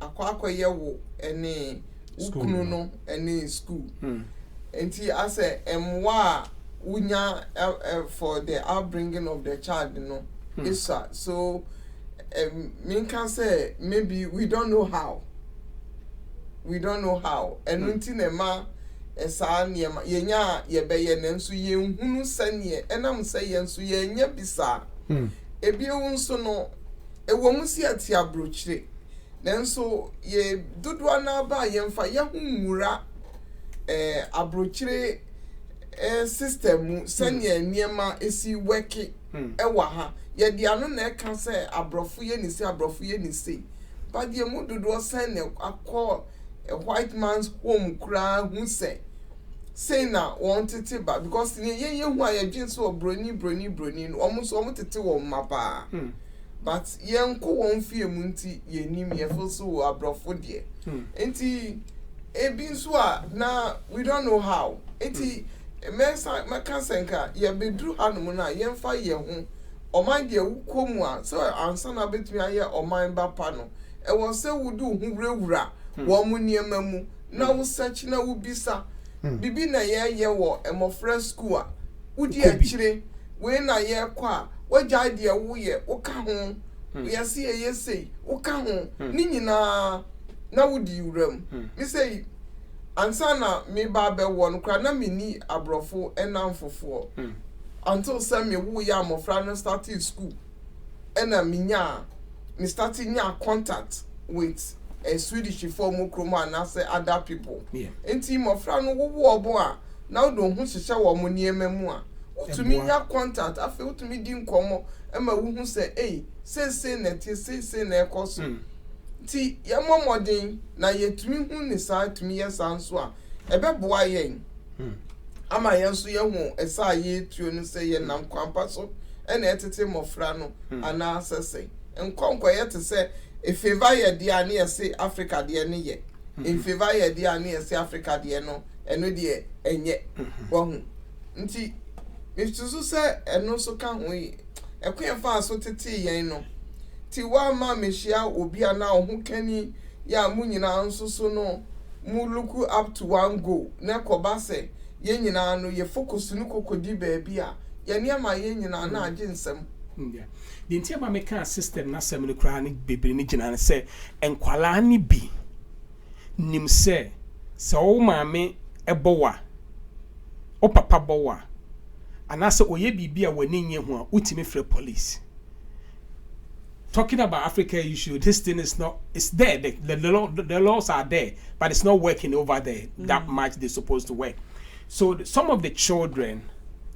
akwakoye wo ene ukunu no ene school enti ase emwa unya for the upbringing of the child no isa so me can say maybe we don't know how and unti ne ma esa niema yenya yebeye nenso yenhunu sanie enam se yenso yenya bisa ebiewu nso no ewomusi ati abrochire nenso ye dudwa na ba yemfa yehumura abrochire system sanie niema esi weki ewa ha ye di anu na eka se abrofu ye ni se but ye mu dudwa sane akọ a white man's home kura hu say na wanted to ba because ye hu aye jinso broni no omo tete wo mapa but ye nko won fie mu nti ye nim ye feel so abrofo de enti ebi nso a na we don't know how enti meka senka ye bedru hanum na ye mfa ye hu oman de wukomu a so ansa na betumi aye oman ba pa no e won se wudu hu wurawura wo mu niema mu na wo search na wo bisa bibi na ye wo emofra school a wudi akire we na ye kwa wagya de wo ye wo ka ho ye se ye sei wo ka ho ni nyina na wudi wuram mi sei ansa na me ba be wo no kra na me ni abrofo enamfofo until say me wo ya amofra no started school ena me started nya contact with a Swedish form kroma and say other people. Enti mofra no wo obo a na do hu hyehyɛ wo mo niema mu a utumi nya contact afi utumi di nkomo ema wo hu say say na ekoso ti ye momodin na yetumi hu ni sa tumi ye sanso a ebeboa yen ama yen so ye hu esa ye tuo no say ye nam kwampa so ena etete mofra no ana asese enkonko ye te say if favor ye dia na say Africa dia ne ye in favor ye dia na say Africa dia no eno dia enye wo hu nti miftusu say eno so ka hu ekwenfa so tete yen no ti wa ma mehia obi ana ho kani ya munyina nso so no mu look up to one goal na koba say ye nyina no ye focus no kokodi baabi a ye niam ye nyina na age nsem the entire make system na sem no kra ni bebre ni gina se enkwala ni bi nim se o maame ebowa o papa bowa anase oye bibi a wani nye ho a utimi free police. Talking about Africa issue, this thing is not, it's there, the laws are there, but it's not working over there that much they're supposed to work. So some of the children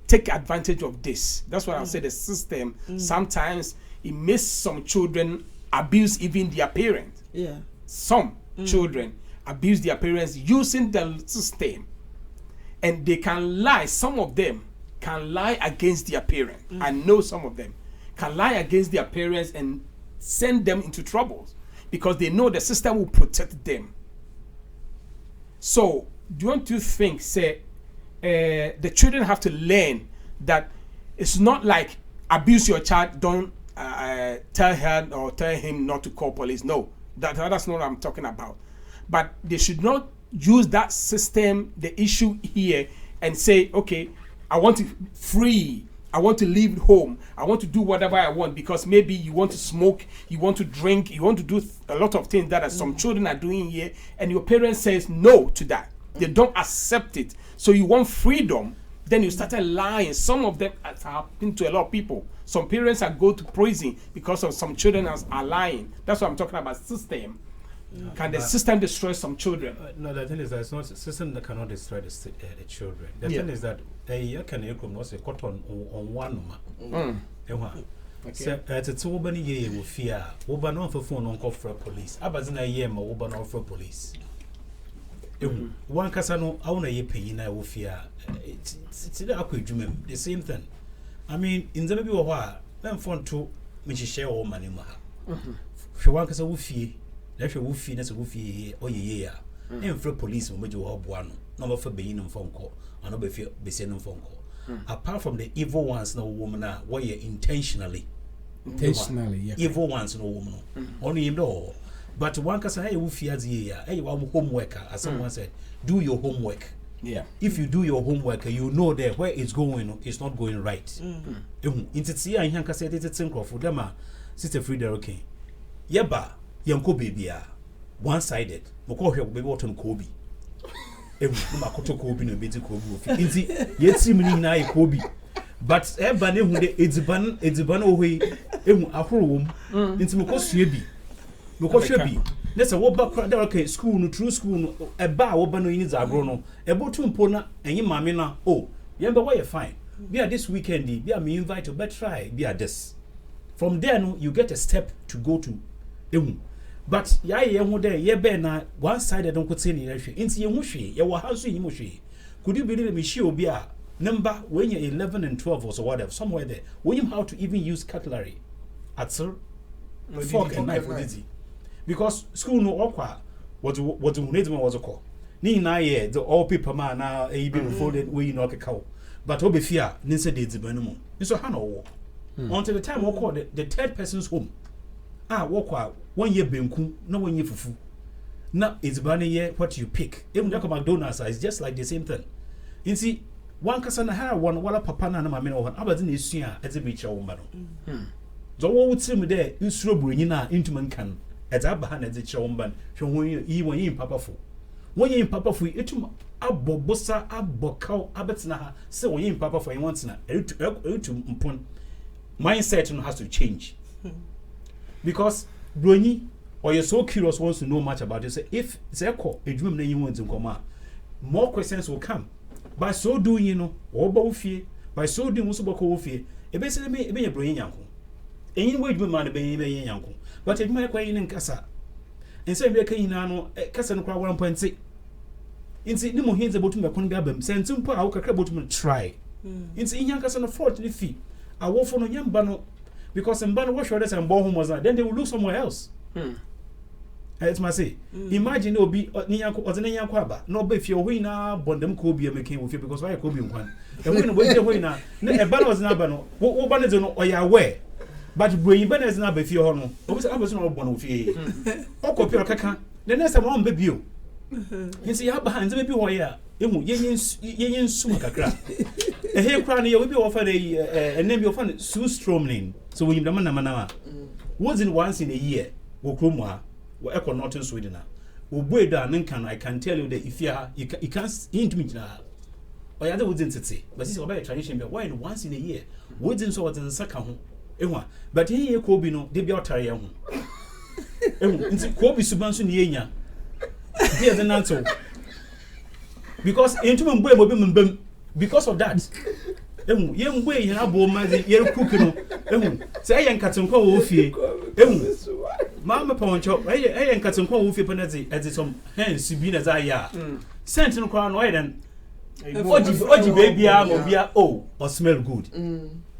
take advantage of this. That's why I say the system, sometimes it makes some children abuse even their parents. Yeah. Some children abuse their parents using the system. And they can lie, some of them can lie against their parents. I know some of them can lie against their parents and send them into troubles because they know the system will protect them. So, don't you think, say, the children have to learn that it's not like abuse your child, don't tell her or tell him not to call police. No, that's not what I'm talking about. But they should not use that system, the issue here, and say, okay, I want to free, I want to leave home, I want to do whatever I want, because maybe you want to smoke, you want to drink, you want to do a lot of things that some children are doing here, and your parents says no to that. They don't accept it. So you want freedom, then you started lying. Some of them have happened to a lot of people. Some parents are go to prison because of some children are lying. That's what I'm talking about, system. Can the system destroy some children? No, the thing is that it's not a system that cannot destroy the children. The thing is that you can say cut on one. So it's a woman ye with fear. Woman on for phone on call for police. Abazina ye ma woman on for police. One casano, I want a ye pay in I will fear. It's the same thing. I mean, in the maybe a while, then phone to me share all money. She wants a woofy. If you woofy, that's a woofy or ye. And for police, when you have one, number for being on phone call, or not be sending phone call. apart from the evil ones no woman why intentionally yeah. evil ones no woman only him no. But one can say, hey, hey, homework, as someone said, do your homework. Yeah. If you do your homework, you know that where it's going, it's not going right. It's here, and can say it's for them. Sister Frida, okay. Yeba, Yanko baby, one-sided. Moko baby what on Kobe. Makoto Kobe no beti Kobe. Inti yetsi mini na Kobe. But ebane hunde edziban owe ahoro wom. Inti moko suebi. Because be let's say what back there okay school no true school no eba wo ba no yin zagro no ebo to mpo na enyi mame na oh yemba why you fine be at this weekend be am invite you but try be at this from there no you get a step to go to ehun but ya ye hu there ye be na one side don ko tell you hwe nti ye hu hwe ye wo hanso yin mo hwe could you believe me she obi a number when you 11 and 12 or so whatever somewhere there when you how to even use cutlery at sir fork and knife for this. Because school no okwa what hunedman was a call. Ni na ye the all people man now e be folded we no keka. But obe fear ninse de dzibanum. So ha no wo. Until the time we call the third person's home. Wokwa 1 year benku na 1 year fufu. Na edzibane ye what you pick. Even like McDonald's is just like the same thing. You see one kasa na ha one wala papa na mama na one abadi na esua edzibicha wo ma no. So wo wutim there usuro buronyi na intuman kan. As Abraham as a chomban, showing you in papa for. When you in papa for it to abobosa, abokau, abetsna, so in papa for once na, to mindset has to change. Because Bruni, or you're so curious wants to know much about it. So if it's a dream that you want to come out, more questions will come. By so doing, you know, or fear, by so doing, also fear, a basically be a brain yanko. Anyway, you man be yanko. But it might quite in Cassa. And so, we can know Cassa and Crow 1.6. In see, no more hints about my congabum, send some power, about try. In see, young Cassa 40 feet. I will follow young Bano because in Bano wash orders and Bohom was then they will look somewhere else. It's my say. Imagine it will be Nianco or the Nianquaba. No, if you're winner, Bondem Kobe making with you because why Kobe one. And when the winner, a Bano was Nabano, what Banazon or Yahweh. But bring Ben is not before no. Obviously, I was not born with you. Oko Pio Kaka, the next one baby you. You see, how behind the baby wire, yen sumakakra. A hair crown will be offered a name of fun, Sue Stromlin. So we Namana wasn't once in a year, Wokrumwa, or Echo Norton Sweden. Ubueda Ninkan, I can tell you that if you can't intimate now. Or other wouldn't say, but this is about tradition, but why once in a year? Wouldn't so at the second. But here Kobe no de be otare ho. Nti Kobe subanso ne yenya. There the answer. Because into mbo mo be mbam because of that. Ye mbo ye na bo ma ye cook no. Say ye nkatenkwa wo fie. Ma me poncho, ye nkatenkwa wo fie penalty at some hands bi na za ya. Sent no kwa no ye den. Oji baby am obia oh or smell good.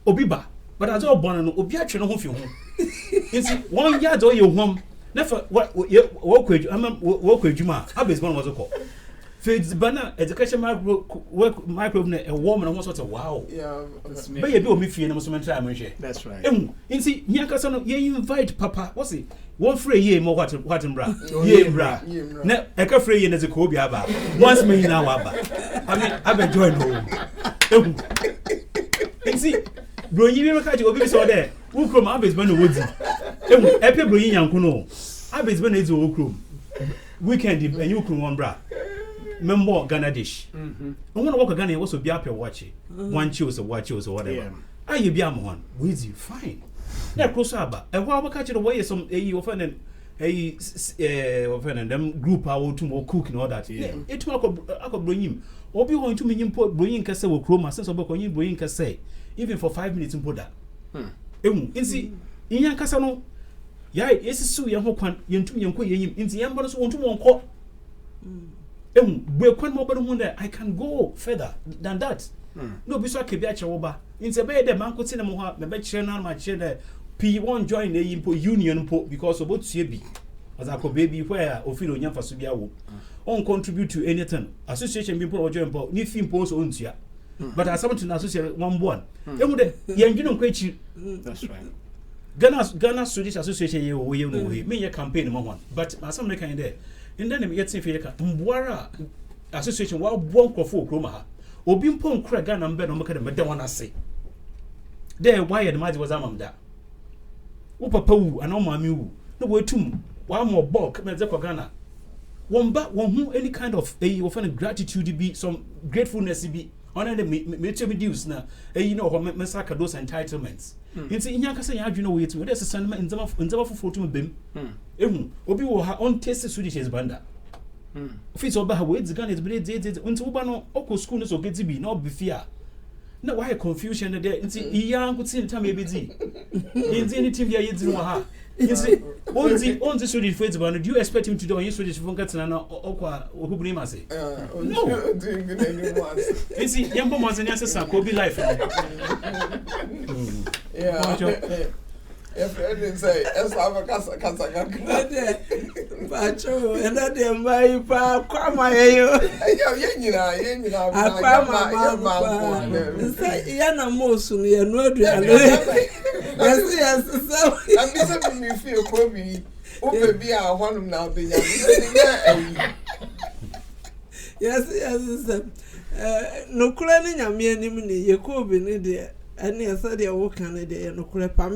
Obiba. But as all born, Obi actually no ho. It's 1 year do you home. Never what work with Juma. Abes one was a call. Feeds banner education microbe a woman and one sort of wow. Yeah, but you do me fear no so time. That's right. You see, Yankasan, you invite Papa. What's it? One free year more what in bra. Ye bra. Ne a free year as a Kobe aba. Once me now aba. I mean, I've been joined home. You see. Bro, you never catch Obi so there. Who from Abes Ben Woods? Epe bro yanku no. Abes Ben is okrum. Weekend and you krum one bra. Member Ghana dish. I want to walk Ghana also be up watch it. One choose or whatever. Ah, you be am one. With you fine. Na close aba. E wa catch the way some offended offended them group I will to more cook and all that. It will bring him. Obi going to me bring kase wo krum sense obi ko yin bring kase. Even for 5 minutes in Poda. In see, in Yankasano, yai, yes, so young Hokwan, Yentu Yanko, in the Yambas want to one we're quite more than I can go further than that. No, Biswa Kibiacha Oba. In the bay, the man could see them, my channel, my chair, P1 join the Impo Union because of what CB. As I could baby where Ophilo Yamfa Subiawo. On contribute to anything. Association people or join, Nifim Post owns ya. but as someone to associate one born. You know, That's right. Ghana Swedish Association, we me a campaign, but as some kind there. And then we get if you can Mbwara Association, while one for Kroma, or being pon crack Ghana and Ben, but don't want to say. There, why the magic was among Upa Poo and Oma Mew, no way too. One more bulk, Mezako Ghana. One back, one who any kind of a offended gratitude be some gratefulness be on the major reduce now, you know, what Messaka those entitlements. It's in Yakasa, you know, it's with a son in Zama for Fortune Bim. Obi will have on tested Swedish banda. Fits over her words, gun is blade, until Ubano, Oko school is or get to be no before. No, why confusion there? It's young could see the time maybe. It's anything here, it's no. On the Swedish face, but do you expect him to do a Swedish from Katsana or who blame us? No, it's young bombers and answers are Kobe life. Yeah. If I didn't say, as I'm a casa, Pacho, and that they my pa, Kwama, Yana Mosun, you know, yes, so I'm me feel Kobe. Open be our one now, yes, no cleaning a mere name, you could be there. And yes, I did walk on a day and no crepa.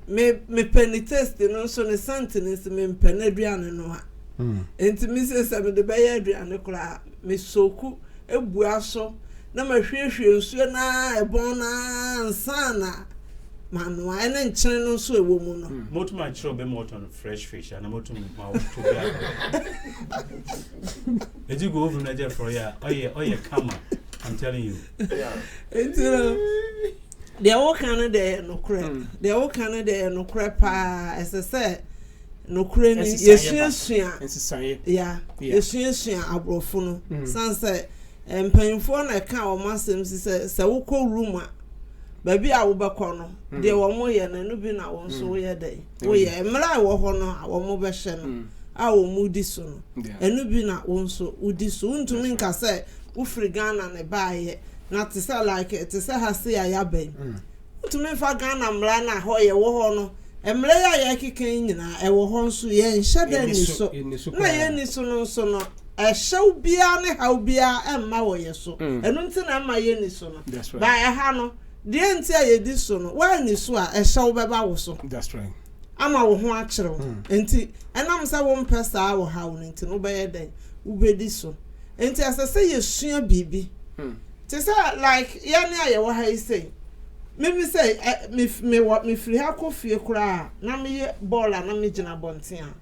Me penitest, and also the sentence, me penedrian and no. And to Mrs. the Bayadrian, the cra, Miss Soku, a buaso, no, my future, Suna, a bona, sana. Man, why and channel so a woman? Most my children more on fresh fish and a motor mouth to As you go over Niger for ya, oh, yeah, come on. I'm telling you. It's they all Canada no crap. They all Canada no crap as I said. No crane yes, yeah. Yes, abrofuno. Sunset and paying for an account of Massam says, Sawko rumor. Baby, I will back on. They were more and no bin our so we a day. We are Mara or honor our mobile channel. I will move this soon. And no bin at one so would this soon to make us say. Ufrigana ne buy not to say like it to say hasi ayabe. To me for Ghana mlana hoye wo no. Emleya ya kiken na e wo ho nso ye nhade ni so. Na ye ni so no so no. E hyew bia ne haw bia emma wo ye so. Enu nti na emma ye ni so no. Ba e ha no. De nti aye di so no. Wa ni so a e hyew beba wo so. That's right. Ama wo ho a kyerɛw. Enti enam sa wo mpesa wo haw no nti no be ye den. Wo be di so. Enti asase ye sua bibi. Te say like yani aye wo ha say. Maybe say me free ha ko fie kura na me ye baller na me gina bonten a.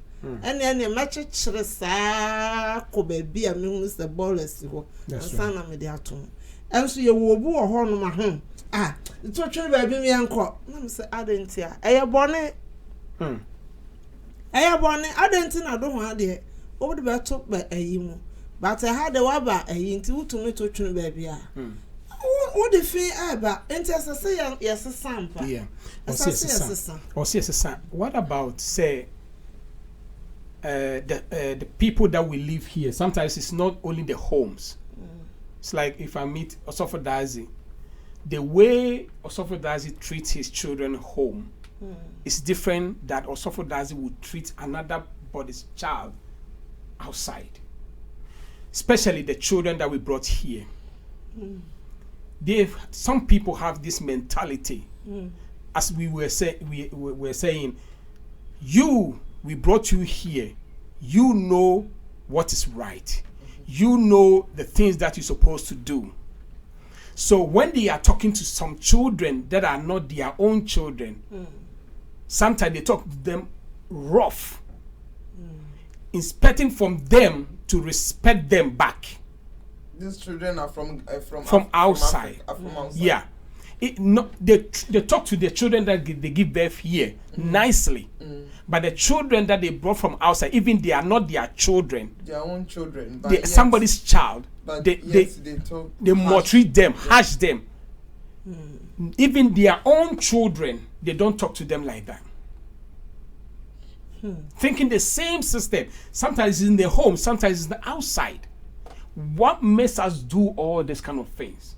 Ene ma kyekere saa ko ba bi a me hu se ballers ho. Ansa na me de atom. Enso ye wo obu wo ho no ma ho. Ah, to twere ba bi me yanko. Na me say adentia. Eye bone. Eye bone adentia na do ho ade. Obu de ba to ba ayi mu. But I had a waba a into to me to tune baby. What the fee ever? And as I say, yes, a sample. Yeah, or see, son. What about say the people that we live here? Sometimes it's not only the homes. It's like if I meet Osofo Dazi, the way Osofo Dazi treats his children home is different that Osofo Dazi would treat another body's child outside. Especially the children that we brought here. Some people have this mentality. As we were saying, we brought you here. You know what is right. You know the things that you're supposed to do. So when they are talking to some children that are not their own children, sometimes they talk to them rough. Expecting from them to respect them back. These children are from outside. From outside. Yeah, they talk to the children that they give birth here nicely, but the children that they brought from outside, even they are not their children, their own children, but somebody's child. They maltreat them, harsh them. Even their own children, they don't talk to them like that. Thinking the same system. Sometimes it's in the home, sometimes it's the outside. What makes us do all this kind of things?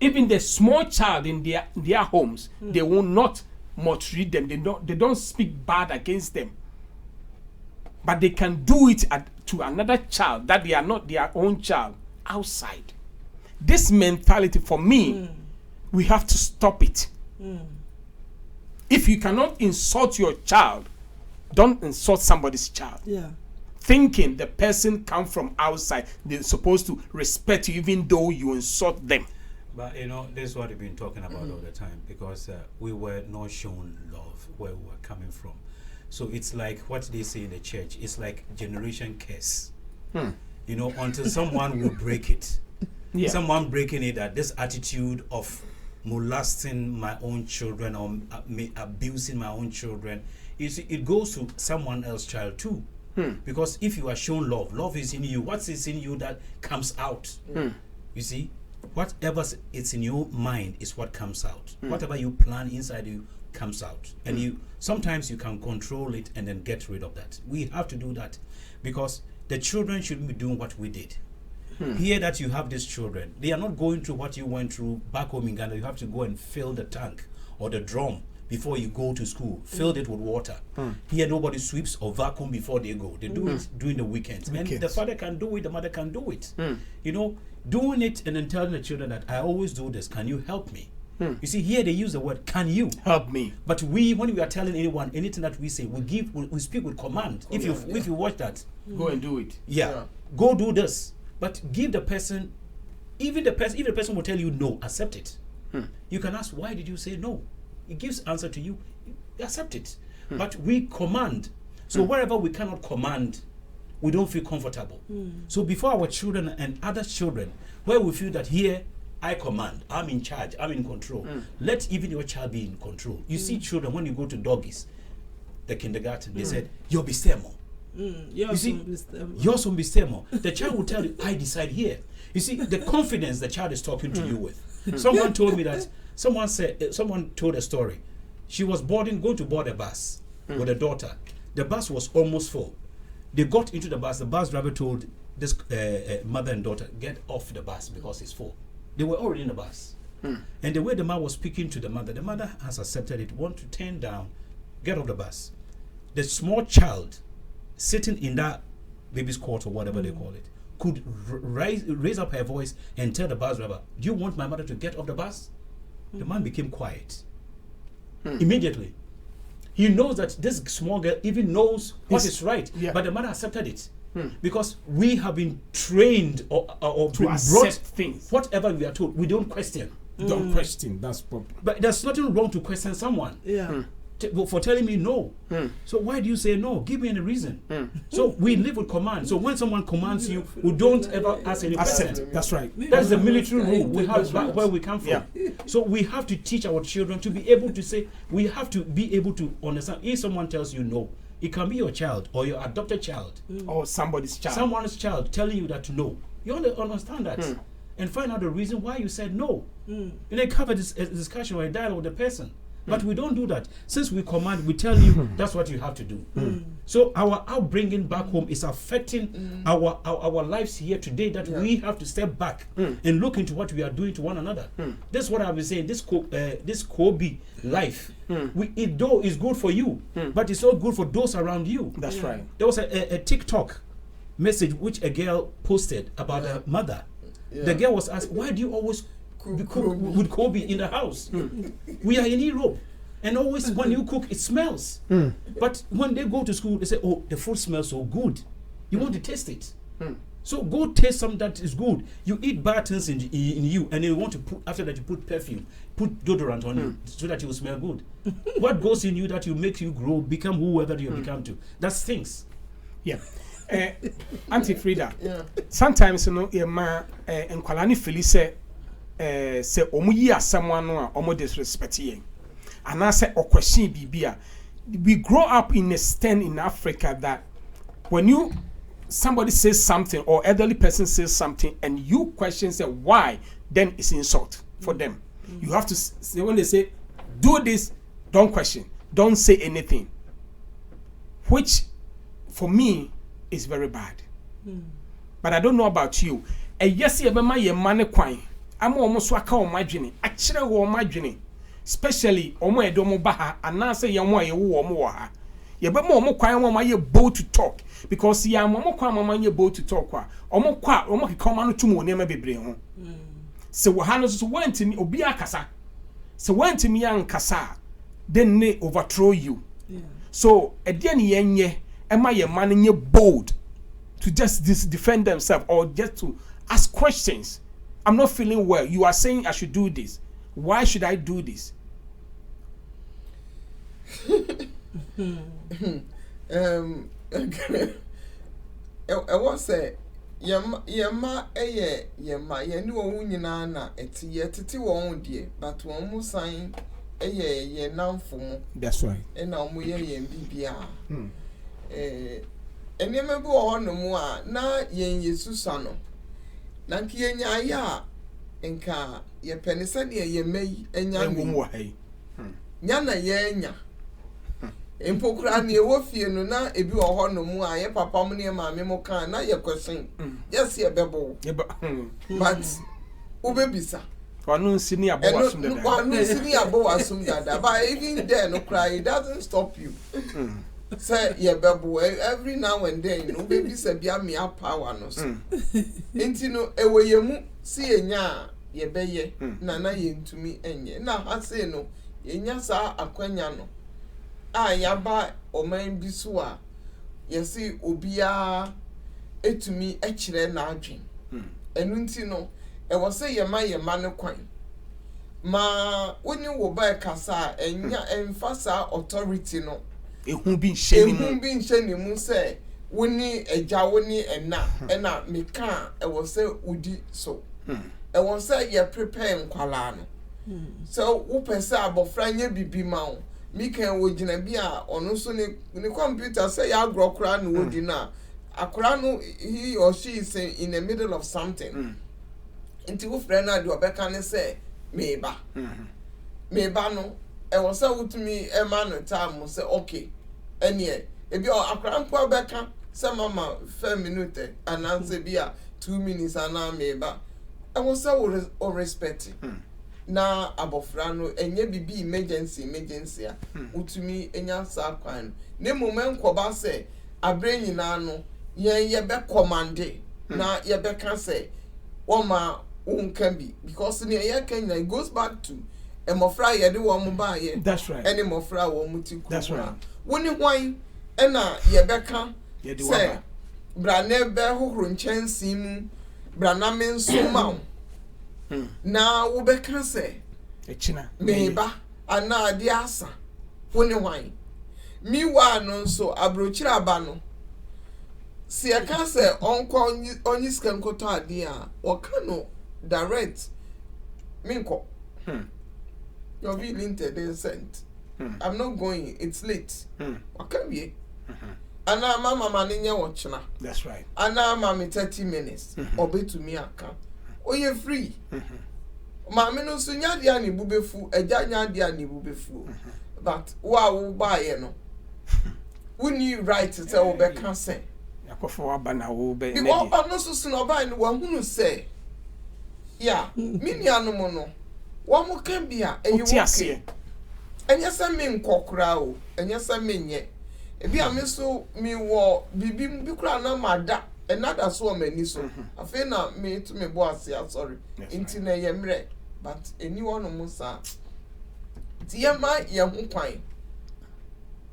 even the small child in their homes, they will not maltreat them. They don't speak bad against them. But they can do it to another child that they are not their own child outside. This mentality, for me, we have to stop it. If you cannot insult your child, don't insult somebody's child. Yeah. Thinking the person come from outside, they're supposed to respect you even though you insult them. But this is what we've been talking about all the time, because we were not shown love where we were coming from. So it's like what they say in the church. It's like generation curse. Until someone will break it. Yeah. Someone breaking it, that this attitude of molesting my own children or abusing my own children, you see, it goes to someone else's child too. Because if you are shown love, love is in you. What is in you that comes out? You see, whatever is in your mind is what comes out. Whatever you plan inside you comes out, and sometimes you can control it and then get rid of that. We have to do that, because the children shouldn't be doing what we did. Here that you have these children, they are not going through what you went through back home in Ghana. You have to go and fill the tank or the drum before you go to school. Fill it with water. Here nobody sweeps or vacuum before they go. They do it during the weekends. And the father can do it, the mother can do it. Doing it and then telling the children that I always do this, can you help me? You see, here they use the word "can you help me?" But when we are telling anyone anything that we say, we speak with command. If you watch that, go and do it. Yeah, go do this. But give the person, even the person will tell you no, accept it. You can ask, why did you say no? It gives answer to you. Accept it. But we command. So wherever we cannot command, we don't feel comfortable. So before our children and other children, where we feel that here, I command, I'm in charge, I'm in control. Let even your child be in control. You see children, when you go to doggies, the kindergarten, they said, you'll be stemo. You see, you're some stemo. The child will tell you, I decide here. You see, the confidence the child is talking to you with. Someone told me that, someone told a story. She was going to board a bus with a daughter. The bus was almost full. They got into the bus driver told this mother and daughter, get off the bus because it's full. They were already in the bus. And the way the man was speaking to the mother has accepted it, want to turn down, get off the bus. The small child sitting in that baby's cot or whatever they call it, could raise up her voice and tell the bus driver, do you want my mother to get off the bus? The man became quiet. Immediately. He knows that this small girl even knows what is right, but the mother accepted it. Because we have been trained or to accept things. Whatever we are told, we don't question. Don't question. That's problem. But there's nothing wrong to question someone. For telling me no. So why do you say no? Give me any reason. So we live with command. So when someone commands you, we don't ever ask any question. That's right. That's the military rule we have where we come from. So we have to teach our children to be able to say, we have to be able to understand. If someone tells you no, it can be your child or your adopted child. Or somebody's child. Someone's child telling you that no. You understand that. And find out the reason why you said no. You have a discussion or a dialogue with the person. But we don't do that. Since we command, we tell you that's what you have to do. So our upbringing back home is affecting our lives here today, that we have to step back and look into what we are doing to one another. That's what I've been saying. This Kobe life, though is good for you, but it's not good for those around you. That's right. There was a TikTok message which a girl posted about her mother. The girl was asked, why do you always cook with Kobe in the house? We are in Europe, and always when you cook, it smells. But when they go to school, they say, oh, the food smells so good. You want to taste it. So go taste something that is good. You eat bad things in you, and you want to put, after that you put perfume, put deodorant on you so that you will smell good. What goes in you that you make you grow, become whoever you become to? That's things. Yeah. Auntie Frida, sometimes nkwalani feel say omu yi asɛm no a omu disrespect yen anase o question bibia. We grow up in a stand in Africa that when somebody says something or elderly person says something and you question say why, then it's insult for them. You have to say, when they say do this, don't question, don't say anything, which for me is very bad. But I don't know about you. Yes, you have my money coin. ama omo so aka omo adwene akire wo omo adwene especially omo edo mo ba ha anase ye mo ayewo omo wo ha ye be mo omo kwan mo aye bold to talk because ya omo kwan mo aye bold to talk kwa omo kwa omo keka omo no tumo ne ma bebre ho se wo ha no so wantimi obi akasa se wantimi ankasa then they overthrow you. So at the end yenye ema ye man nye bold to just defend themselves or just to ask questions. I'm not feeling well. You are saying I should do this. Why should I do this? I was say yema yema yeni wo nyina na etiti wo die but wo mu sign ye namfo. That's right. And now we ye bibia. Enema bi wo no mu a na yen Yesusa no. Na nki enya ya nka ye penisa de ye mai enya mu hai. Nya na ye nya. Empokura na ewo fie no na ebi wo ho no mu a ye papa mu ne maame mu kan na ye question. Yes ye bebo. But ubebisa. Wanu sini abo wasum dada. Wanu sini abo wasum dada. But even then, no cry, it doesn't stop you. Say ye bebo every now and then, no baby say bia me power no so. Enti no ewe ye mu si enya ye beye na ye ntumi enye. Na ha say no ye nya sa akwanya no. A yaba oman bi so a ye si obia etumi ekire na adwen. Enu nti no e was say ye ma no kwan ma woni wo ba kasa enya emfasa authority no ehun bi nhye mu say woni eja woni ena meka e was say udi so e was say ye prepare nkwala no so wo pese abofra nya bibi ma wo mika wo gina bi a ono so ne computer say ya agrokra no wodi na akra no he or she is in the middle of something Inti wo frɛ na de obeka ne sɛ meba no e wo sɛ wutumi e ma no time sɛ okay ene e bi akra mpo obeka sɛ mama 5 minutes ananse bi a 2 minutes ana meba e wo sɛ wo respect na abofra no enye bibi emergency a wutumi enya sa kwan ne moment koba sɛ abre nyina no ye be commande na ye be ka sɛ woma can be because in a Kenya it goes back to a mofra ye de wo ba ye. That's right. Any mofra wo muti ku. That's right. Woni hwan e na ye beka ye de say brane be hohoro nchansi mu brana men so ma na wo beka say echina meba ana ade asa woni hwan mi wa no so abrochira aba no si e ka say onyi skan koto ade a wo ka no direct minko you're willing to send I'm not going it's late okay we ana mama maninya watchna that's right ana mama 30 minutes obe to me aka oye free mama no so nya dia ni bubefu eja nya dia ni bubefu but wa wo ba ye no woni right to say obe can say yakofo aba na wo be ne because no so so no ba ni wa hunu say yeah, minianu mono. One more can be a you okay. And yes, I mean cockrow, and yes, I mean ye. If you are miso me war, bibi bukra my da, and not as woman is so. I feel not me to me boss, sorry. Intine yemre, but anyone almost are. Dear my young pine.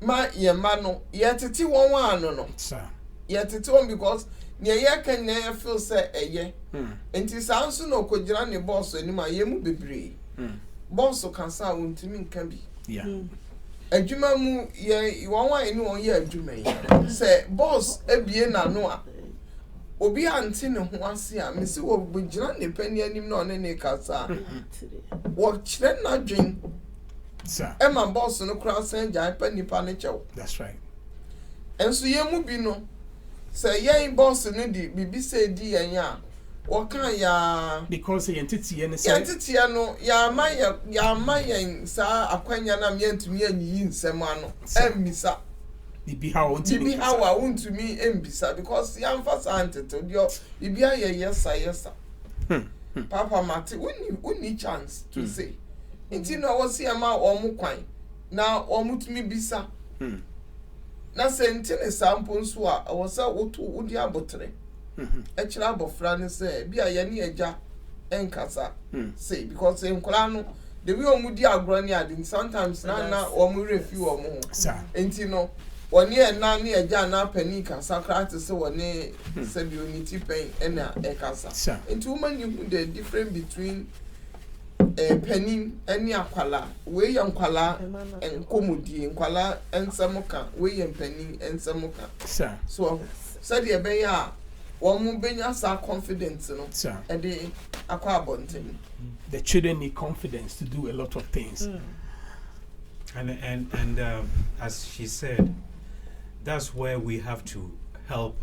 My ye mano, yet it's 1 no, sir. Yet it's one because. Near ye can never feel say a ye. And tis also no could ne boss any my yemu bebre. Boss so can sound to me can be. Yeah. A jumamu ye, you want any 1 year jume. Say, boss, a bien na noa. Obi antino once ya, Missy will be Johnny penny and him non any casa. Watch then not drink. Sir. Emma boss no cross and giant penny panicho. That's right. And so yemu bino. Say ye boss no di bibi say di anya waka ya because the entity and say entity no ya maya sa akwanya na me ntumi anyi nsem ano emmisa bibi how want me embisa because ya mfa sa antete dio bibi aye yesa Papa Mate, we need chance to say. Inti no was see ama omu kwan. Na omu tumi bisa. Na se ntene sample nso a wo se woto wodi abotre. Echira abofra ne se bia ye ne eja enkasa. Say because enkola no the way omu di agro ne ade sometimes na omu refi omu ho. Inti no woni na ne eja na pani kasa krat se woni se bi oni ti pen na ekasa. Inti woman you the difference between penny any akwala we yankwala enkomodi nkwala ensamuka we yan penny ensamuka so said e ben ya wo mu benya sa confidence no e dey akwa abonten. The children need confidence to do a lot of things. And as she said, that's where we have to help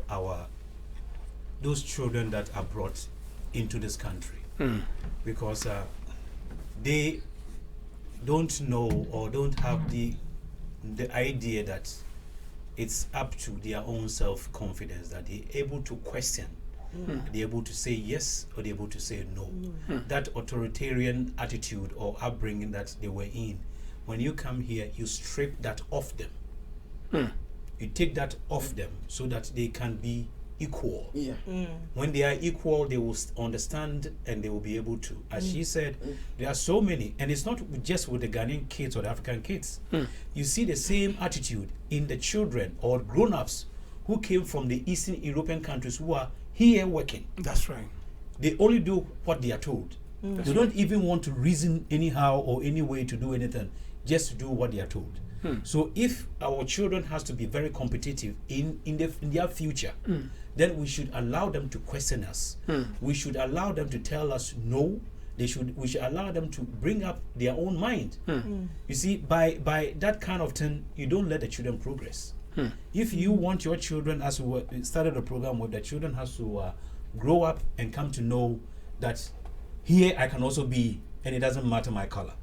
those children that are brought into this country, because they don't know or don't have the idea that it's up to their own self-confidence, that they're able to question, they're able to say yes or they're able to say no. That authoritarian attitude or upbringing that they were in, when you come here, you strip that off them. You take that off them so that they can be equal. When they are equal, they will understand and they will be able to. As she said, there are so many, and it's not just with the Ghanaian kids or the African kids. You see the same attitude in the children or grown-ups who came from the Eastern European countries who are here working. That's right. They only do what they are told. They don't even want to reason anyhow or any way to do anything, just to do what they are told. So if our children has to be very competitive in their future, then we should allow them to question us. We should allow them to tell us no. We should allow them to bring up their own mind. You see, by that kind of thing, you don't let the children progress. If you want your children, as we started the program with, the children has to grow up and come to know that here I can also be, and it doesn't matter my color.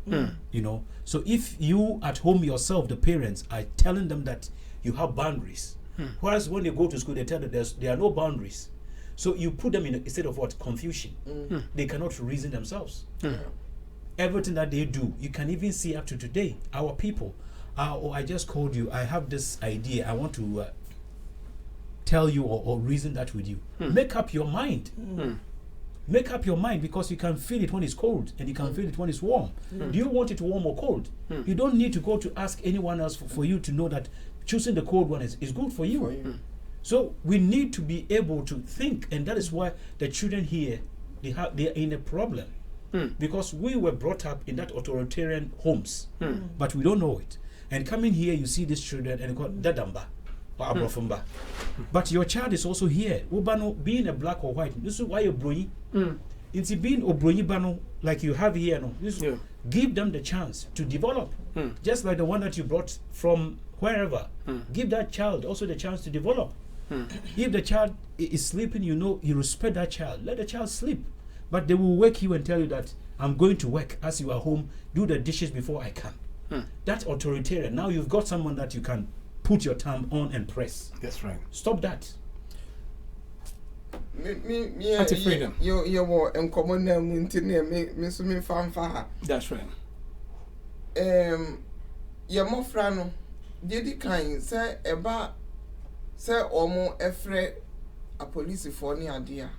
You know, so if you at home yourself, the parents, are telling them that you have boundaries, whereas when they go to school, they tell them there are no boundaries. So you put them in a state of what? Confusion. They cannot reason themselves. Everything that they do, you can even see up to today, our people, oh, I just called you, I have this idea, I want to tell you or reason that with you. Make up your mind. Make up your mind, because you can feel it when it's cold and you can feel it when it's warm. Do you want it warm or cold? You don't need to go to ask anyone else for you to know that choosing the cold one is good for you. So we need to be able to think, and that is why the children here, they are in a problem. Because we were brought up in that authoritarian homes, but we don't know it. And coming here, you see these children and they call Dadamba. But your child is also here. Ubano, being a black or white, this is why you're brony. It's being a brony bano like you have here. No, give them the chance to develop, just like the one that you brought from wherever. Give that child also the chance to develop. If the child is sleeping, you respect that child. Let the child sleep, but they will wake you and tell you that I'm going to work. As you are home, do the dishes before I come. That's authoritarian. Now you've got someone that you can put your thumb on and press. That's right. Stop that. Anti-freedom. You were in common name me fanfa. That's right. Your mo frano, dedi kind say eba say omo efre a police for ni adia.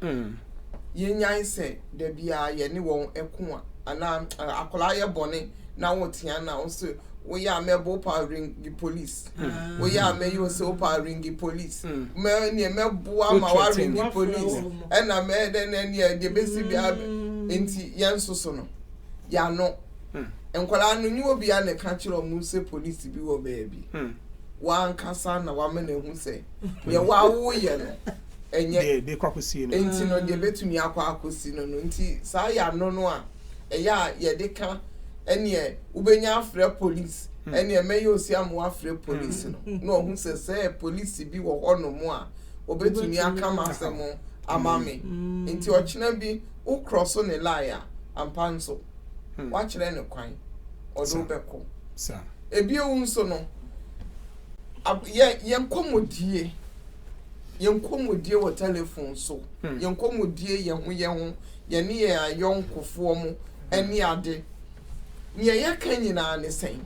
Ye nyan say de bia ye ni won eko ana akola ye bone na wotia na so we are mebo pa ring the police. We are me you so pa ring the police. Me ni me boa ma wa ring the police. And na me den na de besi bia enti yen so no. Ya no. Enkwala no ni obi a ne ka kire mu se police bi wo baby. Wan kasa na wa me na hu se. Ye wa wo ye no. Enye de kwakosi no. Enti no de betumi akwa akosi no enti sa ya no no a eya ye de ka ene ubenya afre police ene me yo si am afre police no hu se police bi wo hono mo a obetumi aka masemo amame nti ochina bi o cross ne lia ampanso wa kire ne kwan odo beko sa ebi o nso no ye nkomodie yɛnkɔmmɔdie wɔ telephone so yɛnkɔmmɔdie yɛn ho yɛne yɛ ayɔnkofoɔ mu ɛne ade nea yɛka nyinaa ne sɛn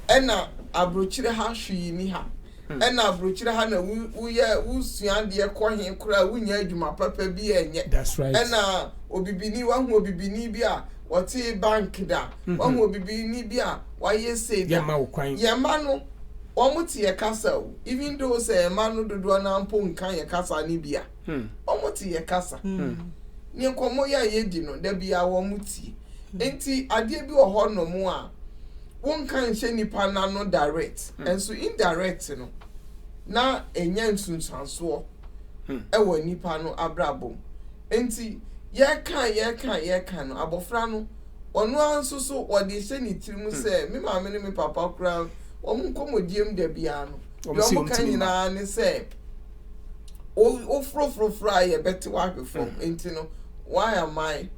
ɛna abrokyire ha hwee ni ha ɛna abrokyire ha na woyɛ wusua deɛ kɔhe koraa wonya adwuma papa bi ɛnyɛ ɛna obibini wahu obibini bi a wɔte bank da wahu obibini bi a wayɛ sei da yɛma no wɔn te yɛ kasa o even though sɛ ɛma no dodoɔ na mpo nka yɛ kasa ne bia wɔn te yɛ kasa ne nkɔmɔ yɛ a yɛdi no da bia wɔn tie nti adeɛ bi wɔ hɔ nom a wɔn kan hyɛ nipa n'ano direct nso indirect no na ɛnyɛ nsunsuansoɔ ɛwɔ nipa no abrabom nti yɛka no abɔfra no ɔno anso so wɔde hyɛ ne tirim sɛ me maame ne me papa koraa wɔn nkɔmmɔdiem da bia no deɛ wɔn ka nyinaa ne sɛ ofurofurofuro a yɛbɛte wahwe fam nti no why am I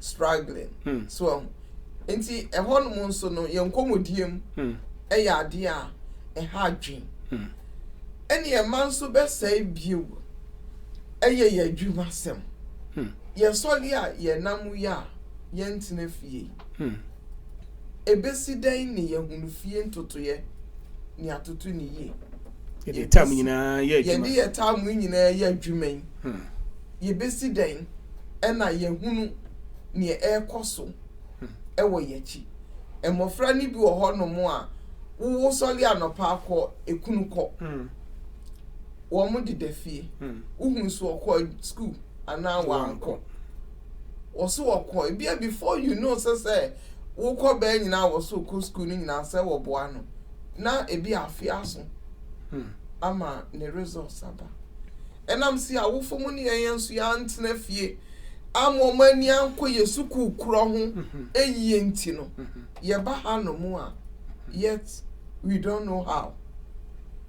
struggling so nti ɛhɔ nom nso no yɛn nkɔmmɔdiem ɛyɛ adeɛ a ɛha adwen ɛne ɛma nso bɛsɛe bio ɛyɛ yɛ adwuma sɛm yɛsɔre a yɛnam yɛ a yɛntena fie ebesi dan ne yɛhunu fie ntotoyɛ ne atoto ne yie yɛde tam nyinaa yɛ adwuma yɛde yɛ tam nyinaa yɛ adwuma yi yɛbesi dan ɛna yɛhunu ne ɛrekɔ so ɛwɔ yɛkyi mmɔfra ne bi wɔ hɔ nom a wo sɔre anɔpa akɔ ekunu kɔ wɔn deda fie wohunu so ɔkɔ school anaa wankɔ wɔso wɔkɔ ebia before you know sɛ wokɔ bɛɛ nyinaa wɔso kɔ school ne nyinaa sɛ wɔboa no na ebi afe aso ama ne results aba ɛnam si awofo mu ne yɛn nso yɛantena fie ama ɔmo ani ankɔ yɛ sukuu korɔ ho eyie nti no yɛba ha no mu a yet we don't know how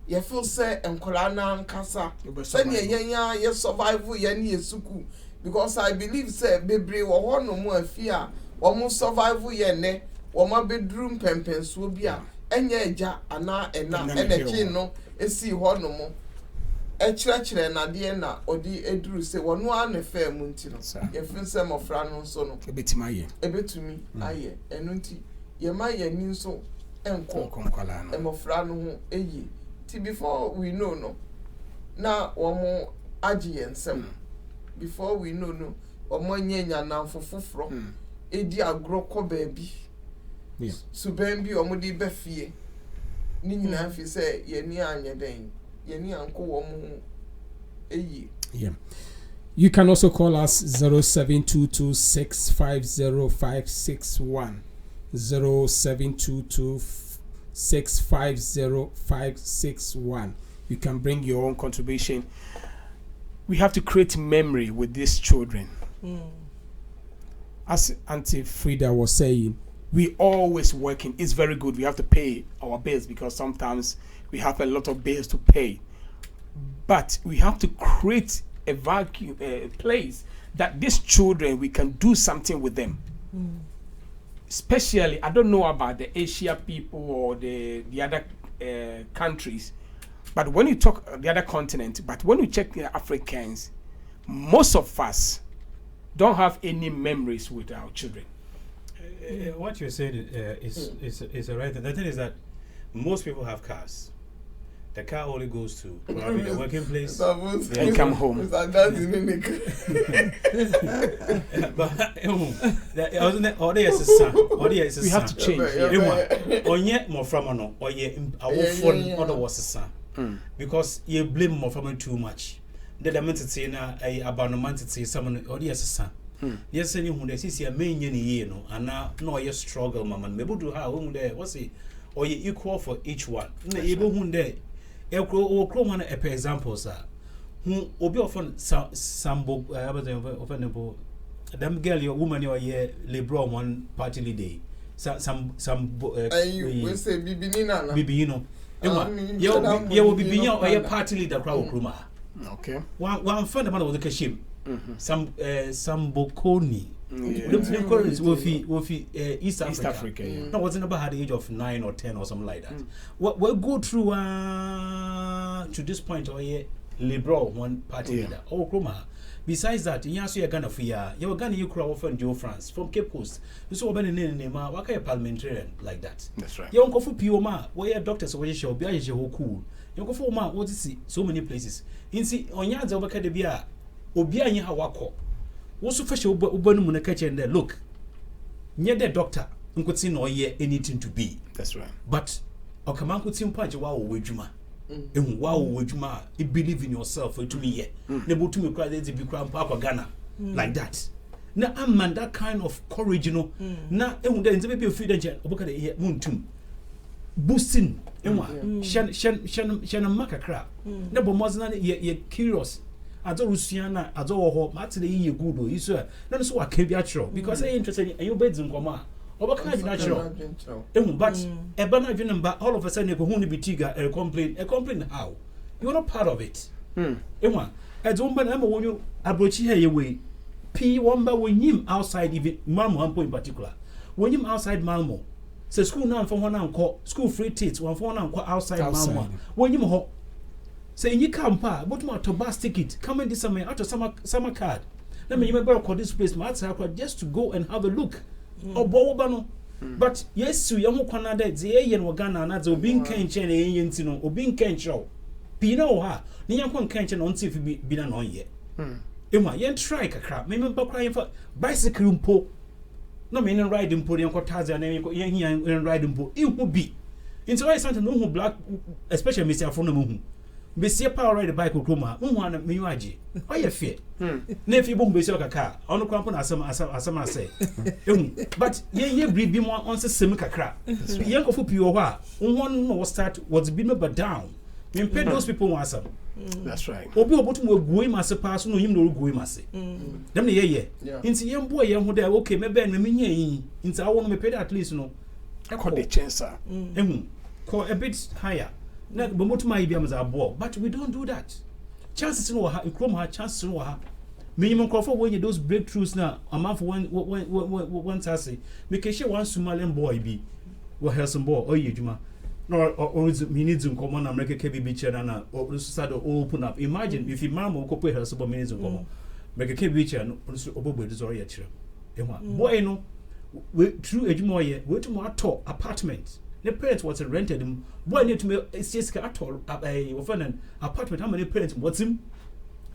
you feel say nkɔla na nkasa sɛnea yɛn ya yɛ survive yɛn ne yɛ sukuu because I believe say bebree wɔ hɔ no mu afi a wɔn survive yɛn ne wɔn abɛduru mpɛmpɛnsuo bi a ɛnyɛ agya anaa ɛna ɛnɛkye no esi hɔ no mu ɛkyerɛkyerɛ nadeɛ na ɔde eduru sɛ wɔn a ne fɛn mu nti no yɛfin sɛ mmɔfra no nso no ebetumi ayɛ ɛno nti yɛma yɛn ni nso ɛnkɔ mmɔfra no ho eyi ti before we know no na wɔn agye yɛn nsɛm before we know no wɔn nyɛ nyanamfo foforɔ edi agorɔ kɔ baabi suban bi wɔn de bɛ fie ne nyinaa fi sɛ yɛn ni anyɛ dɛn. Yeah. You can also call us 0722650561 0722650561. You can bring your own contribution. We have to create memory with these children. As Auntie Frida was saying, we always working. It's very good. We have to pay our bills because sometimes we have a lot of bills to pay, but we have to create a vacuum, a place that these children, we can do something with them. Especially, I don't know about the Asia people or the other countries, but when you talk the other continent, but when you check the Africans, most of us don't have any memories with our children. What you're saying is a right thing. The thing is that most people have cars. The car only goes to probably the working place and come home. But we have to change. Because you blame more from too much. The meant to say now abandonment to say someone or yes son. Yes, any who they see a main year no and now no you struggle mama maybe do how whom there what's it or you equal for each one. Able whom there or one a per example sir who obi often sambo offendable them girl your woman your year LeBron one party day some we say bibi you know you will be your party leader crowd kruma. Okay. One friend of mine was a Kashim. Some Bokoni. East Africa. No, wasn't about the age of 9 or 10 or something like that. What we'll go through to this point or liberal one party leader. Oh, Kroma. Besides that, in Yasu Ghana for ya, you were Ghana you crowd from Joe France from Cape Coast. You saw Ben name, what kind of parliamentarian like that? That's right. You don't go for Pioma, where your doctors or your be a cool. You go for ma, what is so many places. In see, on yards over Cadabia, Obia Yaha Wako. What's so fresh Ubanum and there? Look, near the doctor, and could see no year anything to be. That's right. But, or come on, could see punch a wow, Wejuma. And wow, Wejuma, you believe in yourself to me yet. Never to me cry, they be crown Papa Ghana like that. Now, I'm man that kind of courage, you know. Now, and then maybe a few days, look at the moon too. Boosting, and Shan Maka crap. Never was not yet curious. As all Rusiana, as all hope, Matty, you good, you sir. That's what can be natural because I'm interested in your beds in Goma. Or what kind of natural? But a banana, but all of a sudden, you can only be tiger and complain how? You're not part of it. Emma, as one man, when you approach here, way. P1 by when him outside, even Malmo in particular. When him outside Malmo, say school now for one uncle, school free tickets, one for one uncle outside Malmo. When you ho say you come pa, but my to bus ticket, come in this summer out of summer card. Let me remember call this place, just to go and have a look. Or Bobano. But yes, so young Canada, the Ayan Wagana, and that's being Kenchen, Ayan, or being Kencho. Pino ha, Niankon Kenchen on if you be an on yet. Emma, yen try a crap. Remember crying for bicycle po. No meaning riding po, and Cortazia and riding po. It would be. In so I sent no who black, especially Mr. Fonomu. Monsieur Power ride a bike with Roma, one of Miwaji. Why you fear? Nephew won't be so a car. On the crampon as some say. But ye breed be more on the similar crap. Young of Pure, one more start was being but down. You pay those people once up. That's right. Obi obotu mo goi ma se pass no him no goi ma se. Dem ne ye. Inti yem boy yem ho da okay me ben me nya yin. Inti awo no me pay at least no. E ko the chance. Ko a bit higher. Na bo motu ma bia mza abo, but we don't do that. Chances no ha, ikrom ha chances no ha. Minimum crop for when you those breakthroughs now, a month when say make sure one Somalian boy be what has some boy or you juma. No, or minutes in common America KB beach and or start to open up. Imagine if you mamma could put her some minutes in common. Make a KB beach and also over the Zoria children. Boy, no, we through a jumoye, we to more talk apartment. The parents was rented him. Boy, need to make a siska at all an apartment. How many parents what's him?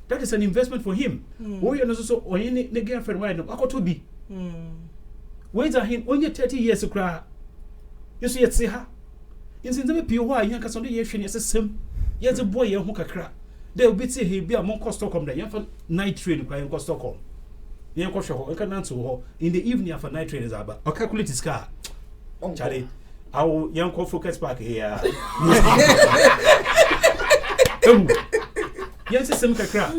That is an investment for him. Oh, you know, so or any girlfriend, why not? I got to be. Wait a hint, only 30 years to cry. You see, it's her. In the pure why young Casson, yes, a sim. Yes, a boy, young Hookah. They'll be say he'll be among Stockholm, the young for night trade crying for Stockholm. Young Kosho, I can answer her in the evening for night traders. I'll calculate his car. Charlie, our young focus back here. Yes, a sim crack.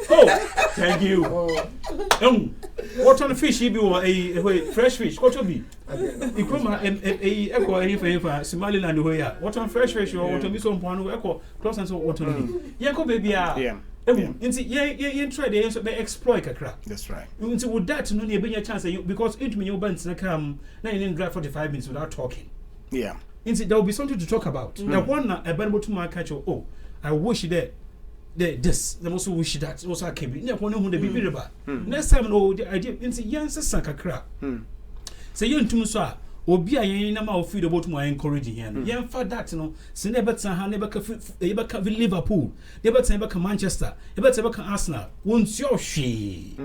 Oh, thank you. What on fish you be a fresh fish? What will be? You come a Somaliland way. What on fresh fish or what on be some one echo cross and so what will be? Yanko baby, yeah. You try the answer they exploit a crap. That's right. Into would that no near be a chance because it me your bands come 9 drive 45 minutes without talking. Yeah. There will be something to talk about. The one a bad to my catch. Oh, I wish that. This, the most wish that also can be never know who the baby about. Next time, no idea into Yansa Sanka crap. Say you to Musa, or be a number of feed about my encouraging him. Yan for that, no, so never never can Liverpool, never can Manchester, never can Arsenal. Won't your she?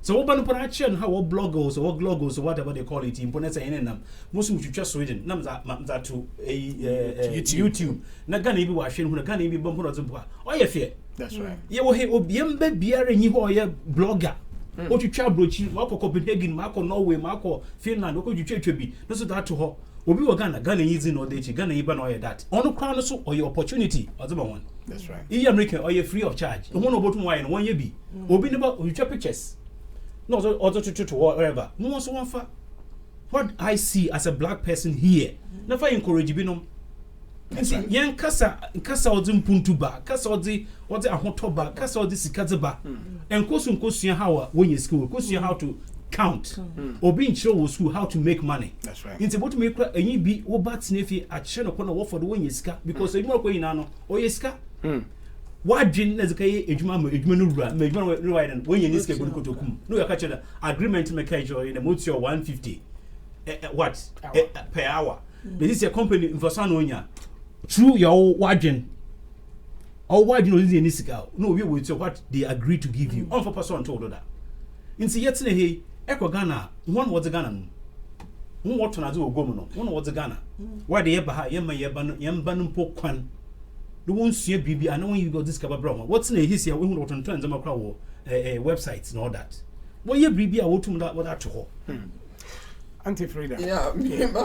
So open up action how bloggers or glogos or whatever they call it in Ponesa and them. Most of you just reading numbers that to YouTube. Nagani be washing when a gun be bumping on oh, you fear. That's right. You will hear Obiembe Beer and you are a blogger. What you chabrochi, Marco Copenhagen, Marco Norway, Marco Finland, what could you to be? That's that to her. Obi Wagana, Ghana easy no day, Ghana even or that. On the crown or your opportunity, or the one. That's right. In American or you're free of charge. The one about wine, one you be. Obi about your pictures. No, other to whatever. No one so one for what I see as a black person here. Never encourage you. Young Cassa or the Puntuba, Cassa or the Ahotoba, Cassa or the Sikazaba, and Kosun Kosia how when you school, Kosia how to count. Obi in show school how to make money. That's right. It's about to make any be obat sniffy at Shen upon a war for the win yiska because you know going on or yiska. Why didn't as a ejumanu when you need to come? No, you catch an agreement to make a joy in a motor 150 what per hour. This is a company for Sanonia. True your wagon. Or why do you know this in no, we will tell what they agree to give you. On for person told that. In see yet hey, Echo Ghana, one was a Ghana. One what to do governor, one was a Ghana. Why the Ebaha Yambanum Pokwan? The one see BB, I know you got discover Brahma. What's in his here? We will turn them across websites and all that. Well, yeah, BB, I will to that what that to her. Auntie Frida. Yeah,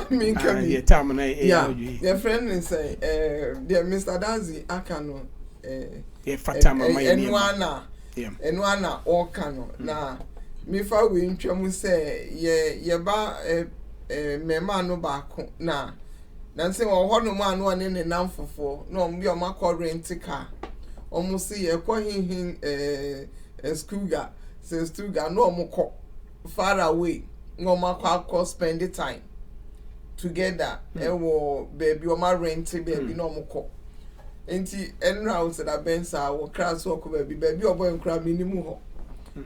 me come here. Yeah, your friend is say, dear Mr. Dazi Akano, Fatama, Enwana or Kano. Na, me fa we intramu say, ye ba mema no baako na. Nansi wa hono man one in the namfofo no mbi o makọ rent car omo si ye kọ hin Stuga se Stuga no omo kọ far away no makọ spend the time together wo baby o ma rent baby no omo kọ enti enra o se da bensa wo crass wo kọ baby o boy nkra minimu ho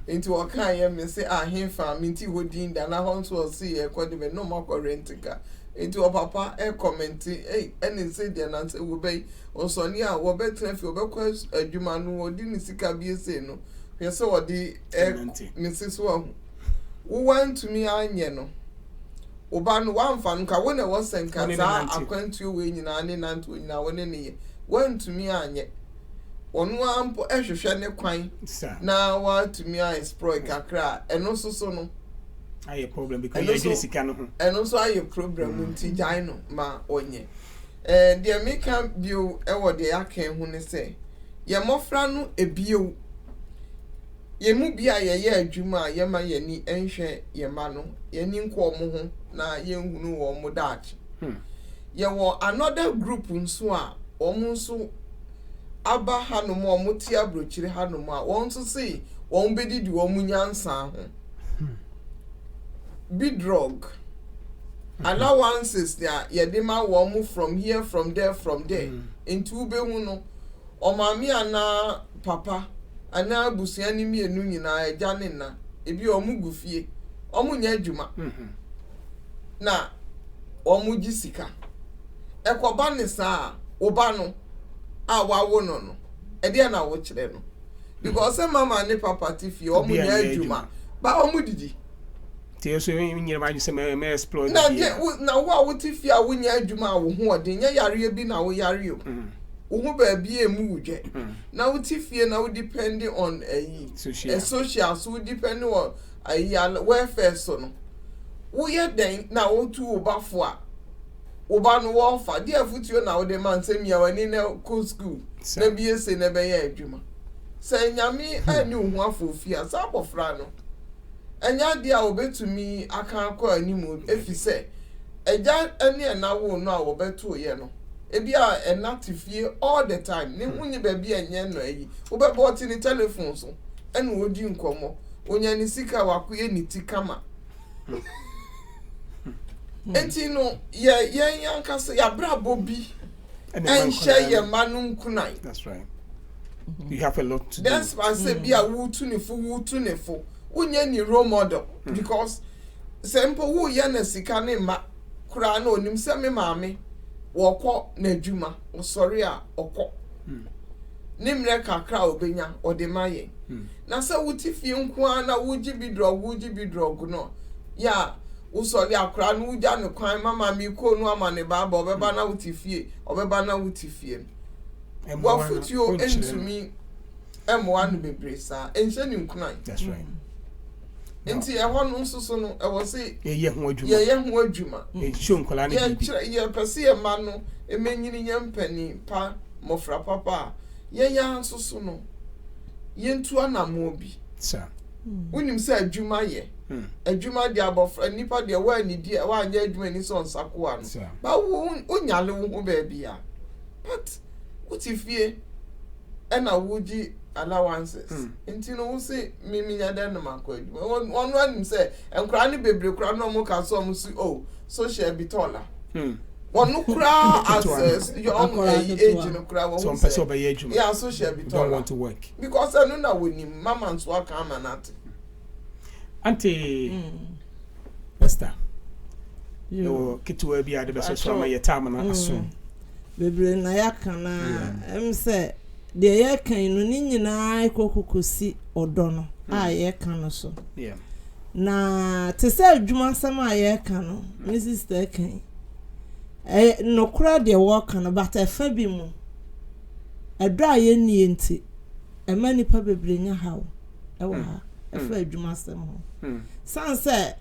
enti wo kan ye me se ahin fa minti hodin da na ho so si ye kọ de no makọ rent car. Into a papa commenting, and say the answer will be on Sonia, or better if you request a Jumanu or didn't see Kabi no. Yes, so the Mrs. Wong. Who went to me, I know. Oban one fan, Kawana was sent Kata, I went to win in an into in our name. Went to me, I yet. One po shane kwine. Now what to me I exploit kakra and also so no. I a problem because you just can. And also I a problem nti jai ma onye. Dear make am bio e wo de aka hu ne say. Ye mofra no ebio. Ye mu bia ye adwuma ye ma ye ni enhwe ye ma no. Ye ni nko mo ho na ye nhunu wo mo daach. Ye wo another group nso a omo nso aba hanu mo omo ti abrochire hanu mo a won so say won bedidi wo mu nyansa ho. Big drug allowances there yedema wo mu from here from there into ube hu no omami ana papa ana busuani mienu nyina eja ne na ebi omu gufie omu nya adwuma na omu gisika ekoba ne saa oba no a wawo no e de na wo kire no because mama ne papa tifie omu nya adwuma ba omu didi so you might say me explore na wo tifie a wo nya adwuma wo ho ode nya yare bi na wo yare o wo ba bi emu wuje na wo tifie na wo depending on social so depending on welfare so no wo ye den na wo tu obafo a oba no wo fa dia futuo na wo de man say mi awani na co school na bi ese na be ya adwuma say nyame ani hu afofia sa abofra no enya dia obetumi aka akọ animu efise eja ene na wo no a wo beto ye no ebia enatifie all the time ne hunye ba bia enye no ayi wo be boti ni telephone so ene odi nkomo onya ni sika wakoye ni tikama enti no ye yankasa ya brabo bi enhye ye manum kunai. That's right. You have a lot to do. That's why I say bia wo tu ne fo unye ni role model because simple wo ye na sika ne ma kura na onim se me maame wo kọ na adwuma o sorry a okọ nimre kakra obenya ode maye na se wutifie nko na wuji bi drug no ya wo sorry akra na wuja ne kwan mama mi ko no ama ne baba obeba na wutifie wa futio entumi M1 bebresa enche ni nkunan. That's right. Enti ehon nsusu no e wo se ye hu adwuma show nkola na bibi ye pese ye ma no emenyini nye mpani pa mofra papa ye ya nsusu no ye ntu anamo bi sir unim se adwuma ye adwuma de abofra nipa de wa ni die wa anya adwuma ni so nsako ano ba wo onyale wo ho ba bia but utifie ena wuji allowances. Nti no wo say me nya den no makwa adwuma. One him say enkura ne bebre kura no mo ka so mo si oh social bitola. One kura access your own age no kura wo. Some person obey adwuma. Yeah, social bitola. Don't want to work. Because I know na we ni mama nso aka amanate. Auntie Esther. Yo kitu bi ade be so ma yetam na aso. Bebre na yakana say de ye kan no ni nyina ikokokosi odo no a ye kan no so. Yeah. Na te say adwuma sam a ye kan no me sister kan. No kura de work no but e fa bi mu. Edo a ye nie nti e ma nipa bebre nya hawo. E wa ha. E fa adwuma sam ho. San say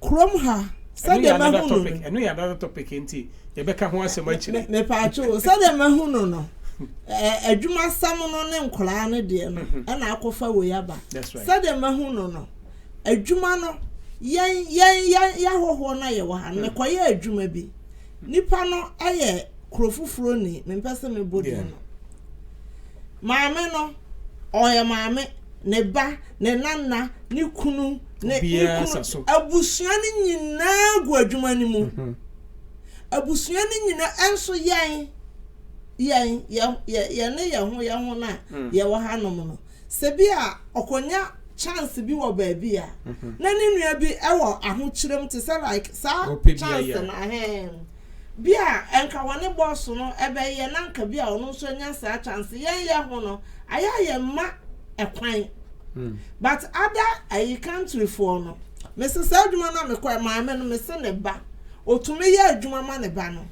krom ha say de ma hu no. Eno ya another topic nti ye beka ho asem akire. Me pa acho say de ma hu no. Adwuma sam no ne nkola ne de no e na akofa wo yaba. Say de ma hu no. Adwuma no ya hoho na ye wa ha me koye adwuma bi. Nipa no aye krofufuro ni me pese me bodi no. Maame no oye maame ne ba ne nana ne kunu ne kunu abusua ni nyina gu adwuma ni mu abusua ni nyina enso yan ne ye ho na ye wa ha no no se bi a okonya chance bi wo ba bi a na ni nua bi e wo ahokyerem te say like sa chance na bi a enka wone boss no ebe ye na nka bi a ono so nya sa chance ye ho no aya ma ekwan but other I country for no Mrs. Adwuma na me kwa maame no me se ne ba otumi ye adwuma ma ne ba no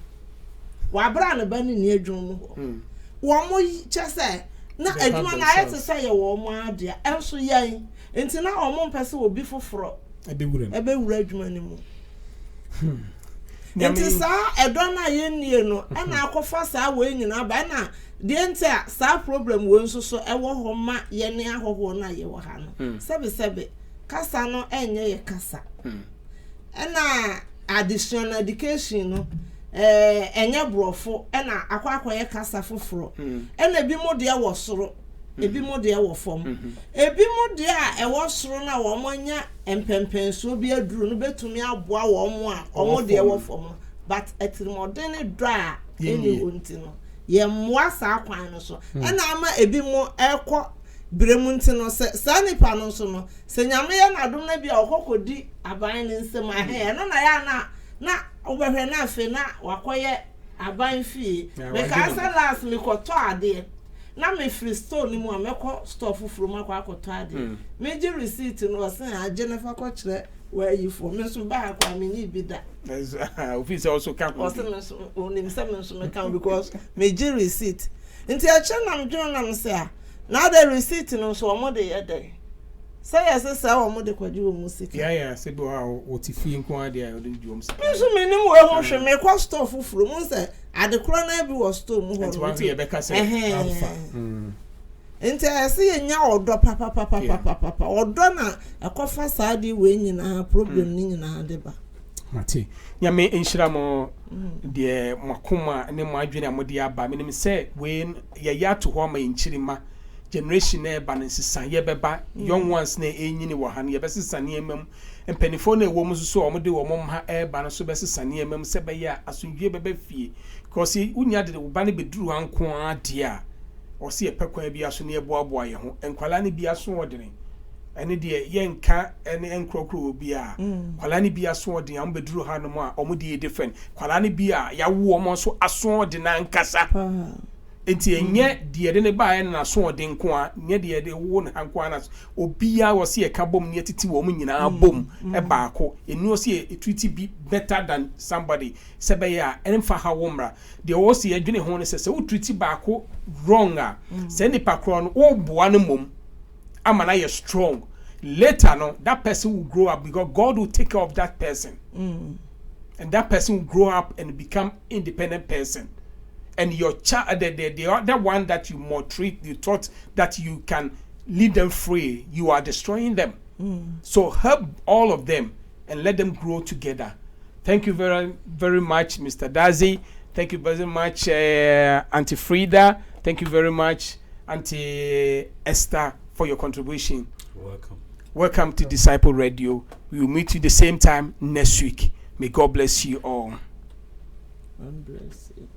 wa bra ne ba ni adwuma mu wo mo chese na adwuma na ayete se ye wo mo ade enso ye enti na o mo mpese obi foforo ebe wura adwuma ni mu enti sa edo na ye nie no na akofa sa we nyina ba na de enta sa problem wo nso so ewo ho ma ye ne ahoho na ye wo ha no sebe kasa no enye ye kasa na additional education no enye brofo na akwa ye kasa foforo na bi mo de wo soro ebi mo de wo fom ebi mo de a ewo soro na wo monya empempenso bi aduru no betumi aboa wo mo a wo de wo fom but etirmodene dra eni onti no ye moa sa kwan no so na ama ebi mo ekọ bremu nti no se nipa no so no se nyame ye na dom na bia okokodi aban ne nsem ahe no na ya na obehwe na afi na wakoye aban fie because last me koto ade na me free store ni mu amekọ store fufuru makọ akoto ade me ji receipt no se a Jennifer ko kire where you for me so ba akwa me ni bi da office also can onim se me so me can because me ji receipt nti a che na mdwo na me se a na the receipt no so omo de ye dey say yes say omo de kwaji wo music yeah say bo ha o ti fi nko ade a o de dwo music me so me nim we ho hwe me kwa store fufuru mu se ade kro na bi wo store mu ho no ye be ka say alpha nti ase ye nya odo papa odo na ekofa saadi we nyina problem ni nyina de ba mate nyame enhira mo de makoma ne mo adwene amode aba menim se we ye ya to ho ma enchirima generation na eba nsisa ye beba young ones na enyini wo ha ye besisa ne emam empanifo na ewo mususu o mode wo momha eba no so besisa ne emam se be ya asundwe beba fie because unya de wo ba ne beduru anko ade a o se epekwan bi aso ne eboaboa ye ho enkwala ne bi aso wodene ene de ye nka ene enkrokro obi a kwala ne bi aso wodene am beduru ha no mo a o mo de different kwala ne bi a ya wo mo so aso wodene ankasa enti enye de ne ba na so wodene nko a nye de wo ne hanko ana obi a wo se e ka bom ne titi wo mo nyina bom e baako enu o se e treat be better than somebody sebe ya ene fa ha wo mra de wo se e dwene ho ne se wo treat baako wrong a se ni pakro no wo boa ne mom amana you strong later no that person will grow up because God will take care of that person and that person will grow up and become independent person and your child the other one that you maltreat you thought that you can lead them free you are destroying them so help all of them and let them grow together. Thank you very very much Mr. Dazi, thank you very much Auntie Frida, thank you very much Auntie Esther, for your contribution. Welcome. Welcome to Disciple Radio. We will meet you the same time next week. May God bless you all. God bless you.